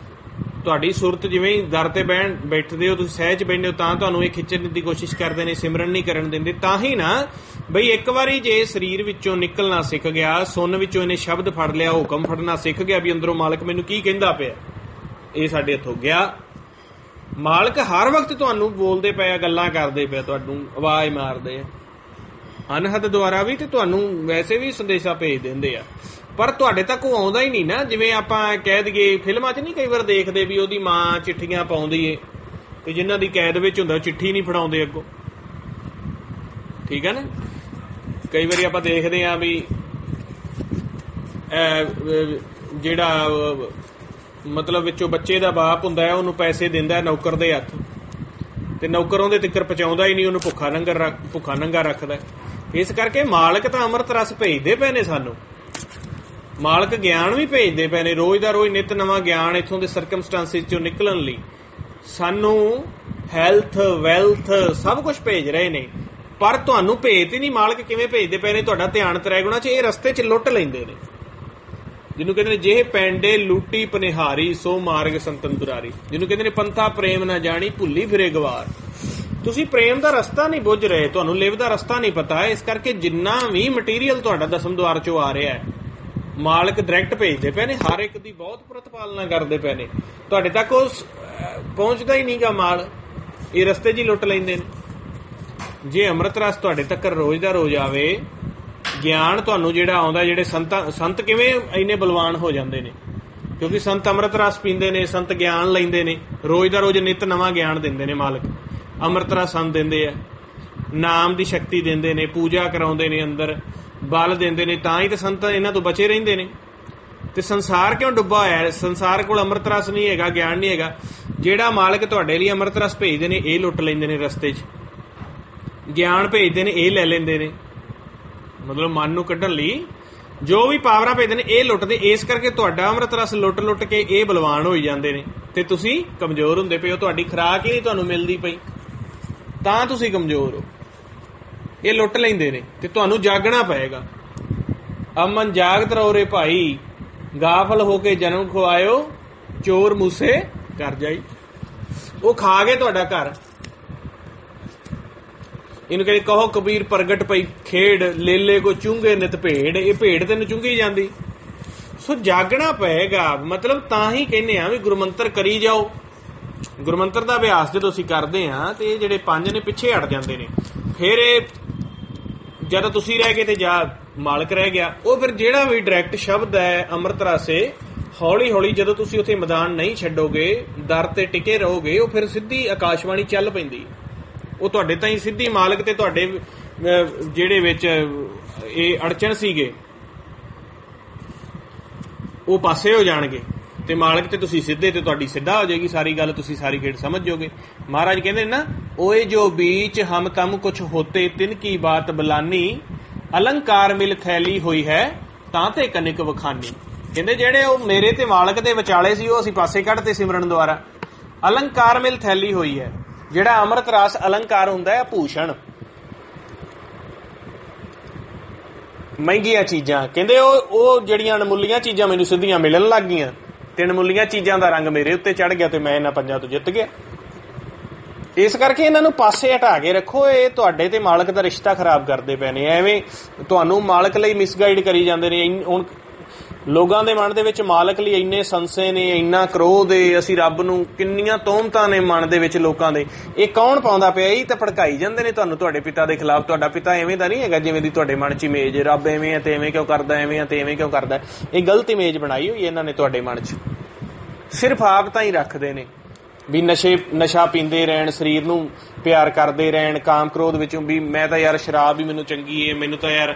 ਤੁਹਾਡੀ ਸੁਰਤ ਜਿਵੇਂ ਹੀ ਦਰ ਤੇ ਬੈਠਦੇ ਹੋ, ਤੁਸੀਂ ਸਹਿਜ ਬੈਠਦੇ ਹੋ, ਤਾਂ ਤੁਹਾਨੂੰ ਇਹ ਖਿੱਚਣ ਦੀ ਕੋਸ਼ਿਸ਼ ਕਰਦੇ ਨੇ, ਸਿਮਰਨ ਨਹੀਂ ਕਰਨ ਦਿੰਦੇ। ਤਾਂ ਹੀ ਨਾ ਬਈ ਇੱਕ ਵਾਰੀ ਜੇ ਸਰੀਰ ਵਿੱਚੋਂ ਨਿਕਲਣਾ ਸਿੱਖ ਗਿਆ, ਸੁਣ ਵਿੱਚੋਂ ਇਹਨੇ ਸ਼ਬਦ ਫੜ ਲਿਆ, ਹੁਕਮ ਫੜਨਾ ਸਿੱਖ ਗਿਆ ਵੀ ਅੰਦਰੋਂ ਮਾਲਕ ਮੈਨੂੰ ਕੀ ਕਹਿੰਦਾ ਪਿਆ, ਇਹ ਸਾਡੇ ਹੱਥੋਂ ਗਿਆ। ਮਾਲਕ ਹਰ ਵਕਤ ਤੁਹਾਨੂੰ ਬੋਲਦੇ ਪਏ, ਗੱਲਾਂ ਕਰਦੇ ਪਏ, ਤੁਹਾਨੂੰ ਆਵਾਜ਼ ਮਾਰਦੇ ਆ ਅਨਹਦ ਦੁਆਰਾ ਵੀ, ਤੇ ਤੁਹਾਨੂੰ ਵੈਸੇ ਵੀ ਸੰਦੇਸ਼ਾ ਭੇਜ ਦਿੰਦੇ ਆ, ਪਰ ਤੁਹਾਡੇ ਤੱਕ ਉਹ ਆਉਂਦਾ ਹੀ ਨਹੀਂ ਨਾ। ਜਿਵੇਂ ਆਪਾਂ ਕਹਿ ਦਈਏ ਫਿਲਮਾਂ 'ਚ ਨਹੀਂ ਕਈ ਵਾਰ ਦੇਖਦੇ ਵੀ ਉਹਦੀ ਮਾਂ ਚਿੱਠੀਆਂ ਪਾਉਂਦੀ ਏ ਤੇ ਜਿਨ੍ਹਾਂ ਦੀ ਕੈਦ ਵਿੱਚ ਹੁੰਦਾ ਚਿੱਠੀ ਨਹੀਂ ਫੜਾਉਂਦੇ ਅੱਗੋਂ, ਠੀਕ ਹੈ ਨਾ। ਕਈ ਵਾਰੀ ਆਪਾਂ ਦੇਖਦੇ ਹਾਂ ਵੀ ਜਿਹੜਾ ਮਤਲਬ ਵਿੱਚੋਂ ਬੱਚੇ ਦਾ ਬਾਪ ਹੁੰਦਾ ਹੈ, ਉਹਨੂੰ ਪੈਸੇ ਦਿੰਦਾ ਨੌਕਰ ਦੇ ਹੱਥ, ਤੇ ਨੌਕਰ ਉਹਦੇ ਤੱਕ ਪਹੁੰਚਾਉਂਦਾ ਹੀ ਨਹੀਂ, ਉਹਨੂੰ ਭੁੱਖਾ ਨੰਗਾ ਰੱਖਦਾ। ਇਸ ਕਰਕੇ ਮਾਲਕ ਤਾਂ ਅੰਮ੍ਰਿਤ ਰਸ ਭੇਜਦੇ ਪਏ ਨੇ ਸਾਨੂੰ, ਮਾਲਕ ਗਿਆਨ ਵੀ ਭੇਜਦੇ ਪਏ ਨੇ, ਰੋਜ਼ ਦਾ ਰੋਜ਼ ਨਿੱਤ ਨਵਾਂ ਗਿਆਨ ਇੱਥੋਂ ਦੇ ਸਰਕਮਸਟੈਂਸਿਸ ਚੋਂ ਨਿਕਲਣ ਲਈ ਸਾਨੂੰ ਹੈਲਥ ਵੈਲਥ ਸਭ ਕੁਝ ਭੇਜ ਰਹੇ ਨੇ। ਪਰ ਤੁਹਾਨੂੰ ਭੇਜ ਹੀ ਨਹੀਂ ਮਾਲਕ ਕਿਵੇਂ ਭੇਜਦੇ ਪਏ ਨੇ, ਤੁਹਾਡਾ ਧਿਆਨ ਤ੍ਰੈਗੁਣਾ 'ਚ ਇਹ ਰਸਤੇ 'ਚ ਲੁੱਟ ਲੈਂਦੇ ਨੇ, ਜਿਹਨੂੰ ਕਹਿੰਦੇ ਨੇ ਜਿਹੇ ਪੈਂਡੇ ਲੂਟੀ ਪਨਿਹਾਰੀ ਸੋ ਮਾਰਗ ਸੰਤਨ ਦੁਰਾਰੀ, ਜਿਹਨੂੰ ਕਹਿੰਦੇ ਨੇ ਪੰਥਾ ਪ੍ਰੇਮ ਨਾ ਜਾਣੀ ਭੁੱਲੀ ਫਿਰੇ ਗਵਾਰ। ਤੁਸੀਂ ਪ੍ਰੇਮ ਦਾ ਰਸਤਾ ਨਹੀਂ ਬੁੱਝ ਰਹੇ, ਤੁਹਾਨੂੰ ਲਿਵ ਦਾ ਰਸਤਾ ਨਹੀਂ ਪਤਾ। ਇਸ ਕਰਕੇ ਜਿੰਨਾ ਵੀ ਮਟੀਰੀਅਲ ਤੁਹਾਡਾ ਦਸਮ ਦੁਆਰ 'ਚੋਂ ਆ ਰਿਹਾ ਹੈ, ਮਾਲਕ ਡਾਇਰੈਕਟ ਭੇਜਦੇ ਪਏ ਨੇ, ਹਰ ਇੱਕ ਦੀ ਬਹੁਤ ਪ੍ਰਤਪਾਲਨਾ ਕਰਦੇ ਪਏ ਨੇ, ਤੁਹਾਡੇ ਤੱਕ ਉਹ ਪਹੁੰਚਦਾ ਹੀ ਨਹੀਂਗਾ ਮਾਲ, ਇਹ ਰਸਤੇ 'ਚ ਹੀ ਲੁੱਟ ਲੈਂਦੇ ਨੇ। ਜੇ ਅੰਮ੍ਰਿਤ ਰਸ ਤੁਹਾਡੇ ਤੱਕ ਰੋਜ਼ ਦਾ ਰੋਜ਼ ਆਵੇ, ਗਿਆਨ ਤੁਹਾਨੂੰ ਜਿਹੜਾ ਆਉਂਦਾ, ਜਿਹੜੇ ਸੰਤ ਕਿਵੇਂ ਇੰਨੇ ਬਲਵਾਨ ਹੋ ਜਾਂਦੇ ਨੇ, ਕਿਉਂਕਿ ਸੰਤ ਅੰਮ੍ਰਿਤ ਰਸ ਪੀਂਦੇ ਨੇ, ਸੰਤ ਗਿਆਨ ਲੈਂਦੇ ਨੇ, ਰੋਜ਼ ਦਾ ਰੋਜ਼ ਨਿੱਤ ਨਵਾਂ ਗਿਆਨ ਦਿੰਦੇ ਨੇ ਮਾਲਕ। ਅੰਮ੍ਰਿਤ ਰਸ ਸੰਤ ਦਿੰਦੇ ਆ, ਨਾਮ ਦੀ ਸ਼ਕਤੀ ਦਿੰਦੇ ਨੇ, ਪੂਜਾ ਕਰਾਉਂਦੇ ਨੇ, ਅੰਦਰ ਬਲ ਦਿੰਦੇ ਨੇ, ਤਾਂ ਹੀ ਤਾਂ ਸੰਤ ਇਹਨਾਂ ਤੋਂ ਬਚੇ ਰਹਿੰਦੇ ਨੇ। ਤੇ ਸੰਸਾਰ ਕਿਉਂ ਡੁੱਬਾ ਹੋਇਆ? ਸੰਸਾਰ ਕੋਲ ਅੰਮ੍ਰਿਤ ਰਸ ਨਹੀਂ ਹੈਗਾ, ਗਿਆਨ ਨਹੀਂ ਹੈਗਾ। ਜਿਹੜਾ ਮਾਲਕ ਤੁਹਾਡੇ ਲਈ ਅੰਮ੍ਰਿਤ ਰਸ ਭੇਜਦੇ ਨੇ ਇਹ ਲੁੱਟ ਲੈਂਦੇ ਨੇ ਰਸਤੇ 'ਚ, ਗਿਆਨ ਭੇਜਦੇ ਨੇ ਇਹ ਲੈ ਲੈਂਦੇ ਨੇ, ਮਤਲਬ ਮਨ ਨੂੰ ਕੱਢਣ ਲਈ ਜੋ ਵੀ ਪਾਵਰਾਂ ਭੇਜਦੇ ਨੇ ਇਹ ਲੁੱਟਦੇ। ਇਸ ਕਰਕੇ ਤੁਹਾਡਾ ਅੰਮ੍ਰਿਤ ਰਸ ਲੁੱਟ ਕੇ ਇਹ ਬਲਵਾਨ ਹੋਈ ਜਾਂਦੇ ਨੇ ਤੇ ਤੁਸੀਂ ਕਮਜ਼ੋਰ ਹੁੰਦੇ ਪਏ ਹੋ, ਤੁਹਾਡੀ ਖੁਰਾਕ ਹੀ ਨਹੀਂ ਤੁਹਾਨੂੰ ਮਿਲਦੀ ਪਈ, ਤਾਂ ਤੁਸੀਂ ਕਮਜ਼ੋਰ ਹੋ। ਇਹ ਲੁੱਟ ਲੈਂਦੇ ਨੇ ਤੇ ਤੁਹਾਨੂੰ ਜਾਗਣਾ ਪਏਗਾ। ਅਮਨ ਜਾਗਤ ਰਹੋ ਰੇ ਭਾਈ, ਗਾਫਲ ਹੋ ਕੇ ਜਨਮ ਖਵਾਇਓ, ਚੋਰ ਮੂਸੇ ਕਰ ਜਾਈ। ਉਹ ਖਾ ਗਏ ਤੁਹਾਡਾ ਘਰ। ਇਹਨੂੰ ਕਹਿੰਦੇ ਕਹੋ ਕਬੀਰ ਪ੍ਰਗਟ ਪਈ ਖੇਡ, ਲੇਲੇ ਕੋ ਚੁੰਗੇ ਨਿਤ ਭੇਡ, ਇਹ ਭੇਡ ਤੈਨੂੰ ਚੁੰਗੀ ਜਾਂਦੀ। ਸੋ ਜਾਗਣਾ ਪਏਗਾ। ਮਤਲਬ ਤਾਂ ਹੀ ਕਹਿੰਦੇ ਆ ਵੀ ਗੁਰਮੰਤਰ ਕਰੀ ਜਾਓ। ਗੁਰਮੰਤਰ ਦਾ ਅਭਿਆਸ ਜਦੋਂ ਅਸੀਂ ਕਰਦੇ ਹਾਂ ਤੇ ਇਹ ਜਿਹੜੇ ਪੰਜ ਨੇ ਪਿੱਛੇ ਹਟ ਜਾਂਦੇ ਨੇ। ਫਿਰ ਇਹ ਜਦੋਂ ਤੁਸੀਂ ਰਹਿ ਗਏ ਤੇ ਜਾਂ ਮਾਲਕ ਰਹਿ ਗਿਆ, ਉਹ ਫਿਰ ਜਿਹੜਾ ਵੀ ਡਾਇਰੈਕਟ ਸ਼ਬਦ ਹੈ ਅੰਮ੍ਰਿਤ ਰਸੇ, ਹੌਲੀ ਹੌਲੀ ਜਦੋਂ ਤੁਸੀਂ ਉੱਥੇ ਮੈਦਾਨ ਨਹੀਂ ਛੱਡੋਗੇ, ਦਰ ਤੇ ਟਿਕੇ ਰਹੋਗੇ, ਉਹ ਫਿਰ ਸਿੱਧੀ ਆਕਾਸ਼ਬਾਣੀ ਚੱਲ ਪੈਂਦੀ। ਉਹ ਤੁਹਾਡੇ ਤਾਈਂ ਸਿੱਧੀ ਮਾਲਕ ਤੇ ਤੁਹਾਡੇ ਜਿਹੜੇ ਵਿੱਚ ਇਹ ਅੜਚਣ ਸੀਗੇ ਉਹ ਪਾਸੇ ਹੋ ਜਾਣਗੇ ਤੇ ਮਾਲਕ ਤੇ ਤੁਸੀਂ ਸਿੱਧੇ, ਤੇ ਤੁਹਾਡੀ ਸਿੱਧਾ ਹੋ ਜਾਏਗੀ ਸਾਰੀ ਗੱਲ, ਤੁਸੀਂ ਸਾਰੀ ਖੇਡ ਸਮਝ ਜਾਓਗੇ। ਮਹਾਰਾਜ ਕਹਿੰਦੇ ਨਾ, ਓਏ ਜੋ ਬੀਚ ਹਮ ਤਮ ਕੁਛ ਹੋਤੇ ਤਿਨ ਕੀ ਬਾਤ ਬਲਾਨੀ, ਅਲੰਕਾਰ ਮਿਲ ਥੈਲੀ ਹੋਈ ਹੈ ਤਾਂ ਤੇ ਕਨਿਕ ਵਖਾਨੀ। ਕਹਿੰਦੇ ਜਿਹੜੇ ਉਹ ਮੇਰੇ ਤੇ ਮਾਲਕ ਦੇ ਵਿਚਾਲੇ ਸੀ ਉਹ ਅਸੀਂ ਪਾਸੇ ਕੱਢਤੇ ਸਿਮਰਨ ਦੁਆਰਾ। ਅਲੰਕਾਰ ਮਿਲ ਥੈਲੀ ਹੋਈ ਹੈ, ਜਿਹੜਾ ਅੰਮ੍ਰਿਤ ਰਸ ਅਲੰਕਾਰ ਹੁੰਦਾ ਹੈ ਭੂਸ਼ਣ, ਮਹਿੰਗੀਆਂ ਚੀਜ਼ਾਂ। ਕਹਿੰਦੇ ਉਹ ਜਿਹੜੀਆਂ ਅਣਮੁੱਲੀਆਂ ਚੀਜ਼ਾਂ ਮੈਨੂੰ ਸਿੱਧੀਆਂ ਮਿਲਣ ਲੱਗ ਗਈਆਂ ਤੇ ਅਣਮੁੱਲੀਆਂ ਚੀਜ਼ਾਂ ਦਾ ਰੰਗ ਮੇਰੇ ਉੱਤੇ ਚੜ ਗਿਆ ਤੇ ਮੈਂ ਇਹਨਾਂ ਪੰਜਾਂ ਤੋਂ ਜਿੱਤ ਗਿਆ। ਇਸ ਕਰਕੇ ਇਹਨਾਂ ਨੂੰ ਪਾਸੇ ਹਟਾ ਕੇ ਰੱਖੋ। ਇਹ ਤੁਹਾਡੇ ਤੇ ਮਾਲਕ ਦਾ ਰਿਸ਼ਤਾ ਖਰਾਬ ਕਰਦੇ ਪਏ ਨੇ। ਐਵੇਂ ਤੁਹਾਨੂੰ ਮਾਲਕ ਲਈ ਮਿਸਗਾਈਡ ਕਰੀ ਜਾਂਦੇ ਨੇ। ਹੁਣ ਲੋਕਾਂ ਦੇ ਮਨ ਦੇ ਵਿੱਚ ਮਾਲਕ ਲਈ ਇੰਨੇ ਸੰਸੇ ਨੇ, ਇੰਨਾ ਕ੍ਰੋਧ ਏ, ਅਸੀਂ ਰੱਬ ਨੂੰ, ਕਿੰਨੀਆਂ ਤੋਹਮਤਾਂ ਨੇ ਮਨ ਦੇ ਵਿੱਚ ਲੋਕਾਂ ਦੇ। ਇਹ ਕੌਣ ਪਾਉਂਦਾ ਪਿਆ? ਇਹ ਤਾਂ ਭੜਕਾਈ ਜਾਂਦੇ ਨੇ ਤੁਹਾਨੂੰ ਤੁਹਾਡੇ ਪਿਤਾ ਦੇ ਖਿਲਾਫ। ਤੁਹਾਡਾ ਪਿਤਾ ਐਵੇਂ ਦਾ ਨਹੀਂ ਹੈਗਾ ਜਿਵੇਂ ਦੀ ਤੁਹਾਡੇ ਮਨ 'ਚ ਇਮੇਜ, ਰੱਬ ਐਵੇਂ ਆ ਤੇ ਐਵੇਂ ਕਿਉਂ ਕਰਦਾ, ਐਵੇਂ ਆ ਤੇ ਐਵੇਂ ਕਿਉਂ ਕਰਦਾ। ਇਹ ਗਲਤ ਇਮੇਜ ਬਣਾਈ ਹੋਈ ਇਹਨਾਂ ਨੇ ਤੁਹਾਡੇ ਮਨ 'ਚ। ਸਿਰਫ ਆਪ ਤਾਂ ਹੀ ਰੱਖਦੇ ਨੇ ਵੀ ਨਸ਼ਾ ਪੀਂਦੇ ਰਹਿਣ, ਸਰੀਰ ਨੂੰ ਪਿਆਰ ਕਰਦੇ ਰਹਿਣ, ਕਾਮ ਕ੍ਰੋਧ ਵਿੱਚੋਂ ਵੀ ਮੈਂ ਤਾਂ ਯਾਰ ਸ਼ਰਾਬ ਹੀ ਮੈਨੂੰ ਚੰਗੀ ਏ, ਮੈਨੂੰ ਤਾਂ ਯਾਰ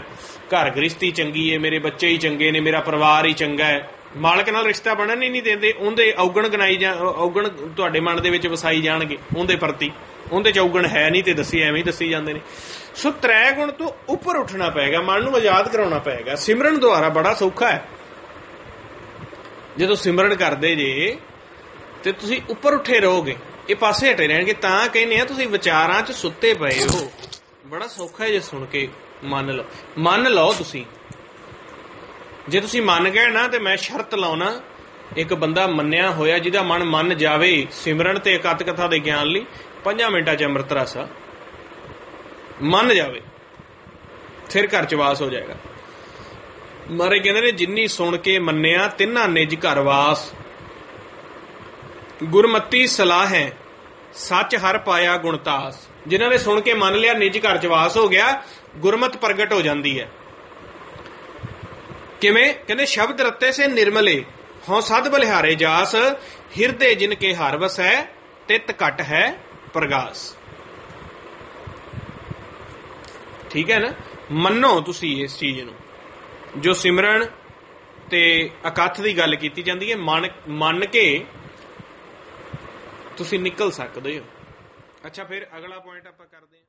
ਘਰ ਗ੍ਰਸਤੀ ਚੰਗੀ ਏ, ਮੇਰੇ ਬੱਚੇ ਹੀ ਚੰਗੇ ਨੇ, ਮੇਰਾ ਪਰਿਵਾਰ ਹੀ ਚੰਗਾ ਹੈ। ਮਾਲਕ ਨਾਲ ਰਿਸ਼ਤਾ ਬਣਨ ਹੀ ਨਹੀਂ ਦਿੰਦੇ। ਉਹਦੇ ਔਗਣ ਔਗਣ ਤੁਹਾਡੇ ਮਨ ਦੇ ਵਿੱਚ ਵਸਾਈ ਜਾਣਗੇ ਉਹਦੇ ਪ੍ਰਤੀ। ਉਹਦੇ 'ਚ ਔਗਣ ਹੈ ਨਹੀਂ ਤੇ ਦੱਸੀ ਐਵੇਂ ਹੀ ਦੱਸੀ ਜਾਂਦੇ ਨੇ। ਸੋ ਤ੍ਰੈ ਗੁਣ ਤੋਂ ਉੱਪਰ ਉੱਠਣਾ ਪਏਗਾ, ਮਨ ਨੂੰ ਆਜ਼ਾਦ ਕਰਾਉਣਾ ਪਏਗਾ। ਸਿਮਰਨ ਦੁਆਰਾ ਬੜਾ ਸੌਖਾ ਹੈ। ਜਦੋਂ ਸਿਮਰਨ ਕਰਦੇ ਜੇ ਤੇ ਤੁਸੀਂ ਉੱਪਰ ਉੱਠੇ ਰਹੋਗੇ, ਇਹ ਪਾਸੇ ਹਟੇ ਰਹਿਣਗੇ। ਤਾਂ ਕਹਿੰਦੇ ਆ ਤੁਸੀਂ ਵਿਚਾਰਾਂ 'ਚ ਸੁੱਤੇ ਪਏ ਹੋ। ਬੜਾ ਸੌਖਾ ਹੈ ਜੇ ਸੁਣ ਕੇ ਮੰਨ ਲਓ ਤੁਸੀਂ। ਜੇ ਤੁਸੀਂ ਮੰਨ ਗਏ ਨਾ ਤੇ ਮੈਂ ਸ਼ਰਤ ਲਾਉਣਾ, ਇੱਕ ਬੰਦਾ ਮੰਨਿਆ ਹੋਇਆ ਜਿਹਦਾ ਮਨ ਮੰਨ ਜਾਵੇ ਸਿਮਰਨ ਤੇ ਇਕੱਤ ਕਥਾ ਦੇ ਗਿਆਨ ਲਈ, 5 ਮਿੰਟਾਂ 'ਚ ਅੰਮ੍ਰਿਤ ਰਸ ਮੰਨ ਜਾਵੇ, ਫਿਰ ਘਰ 'ਚ ਵਾਸ ਹੋ ਜਾਏਗਾ। ਮਾਰੇ ਕਹਿੰਦੇ ਨੇ ਜਿੰਨੀ ਸੁਣ ਕੇ ਮੰਨਿਆ ਤਿੰਨਾਂ ਨਿਜ ਘਰ ਵਾਸ, ਗੁਰਮਤੀ ਸਲਾਹ ਹੈ ਸੱਚ ਹਰ ਪਾਇਆ ਗੁਣਤਾਸ। ਜਿਨ੍ਹਾਂ ਨੇ ਸੁਣ ਕੇ ਮੰਨ ਲਿਆ, ਨਿਜ ਘਰ 'ਚ ਵਾਸ ਹੋ ਗਿਆ, ਗੁਰਮਤ ਪ੍ਰਗਟ ਹੋ ਜਾਂਦੀ ਹੈ। ਕਿਵੇਂ? ਕਹਿੰਦੇ ਸ਼ਬਦ ਰੱਤੇ ਸੇ ਨਿਰਮਲੇ ਹੋਂ ਸਦ ਬਲਿਹਾਰੇ ਜਾਸ, ਹਿਰਦੇ ਜਿਨ ਕੇ ਹਰ ਵਸੈ ਤਿਤ ਘਟ ਹੈ ਪ੍ਰਗਾਸ। ਠੀਕ ਹੈ ਨਾ? ਮੰਨੋ ਤੁਸੀਂ ਇਸ ਚੀਜ਼ ਨੂੰ, ਜੋ ਸਿਮਰਨ ਤੇ ਅਕੱਥ ਦੀ ਗੱਲ ਕੀਤੀ ਜਾਂਦੀ ਹੈ। ਮੰਨ ਕੇ ਤੁਸੀਂ ਨਿਕਲ ਸਕਦੇ ਹੋ। ਅੱਛਾ, ਫਿਰ ਅਗਲਾ ਪੁਆਇੰਟ ਆਪਾਂ ਕਰਦੇ ਹਾਂ।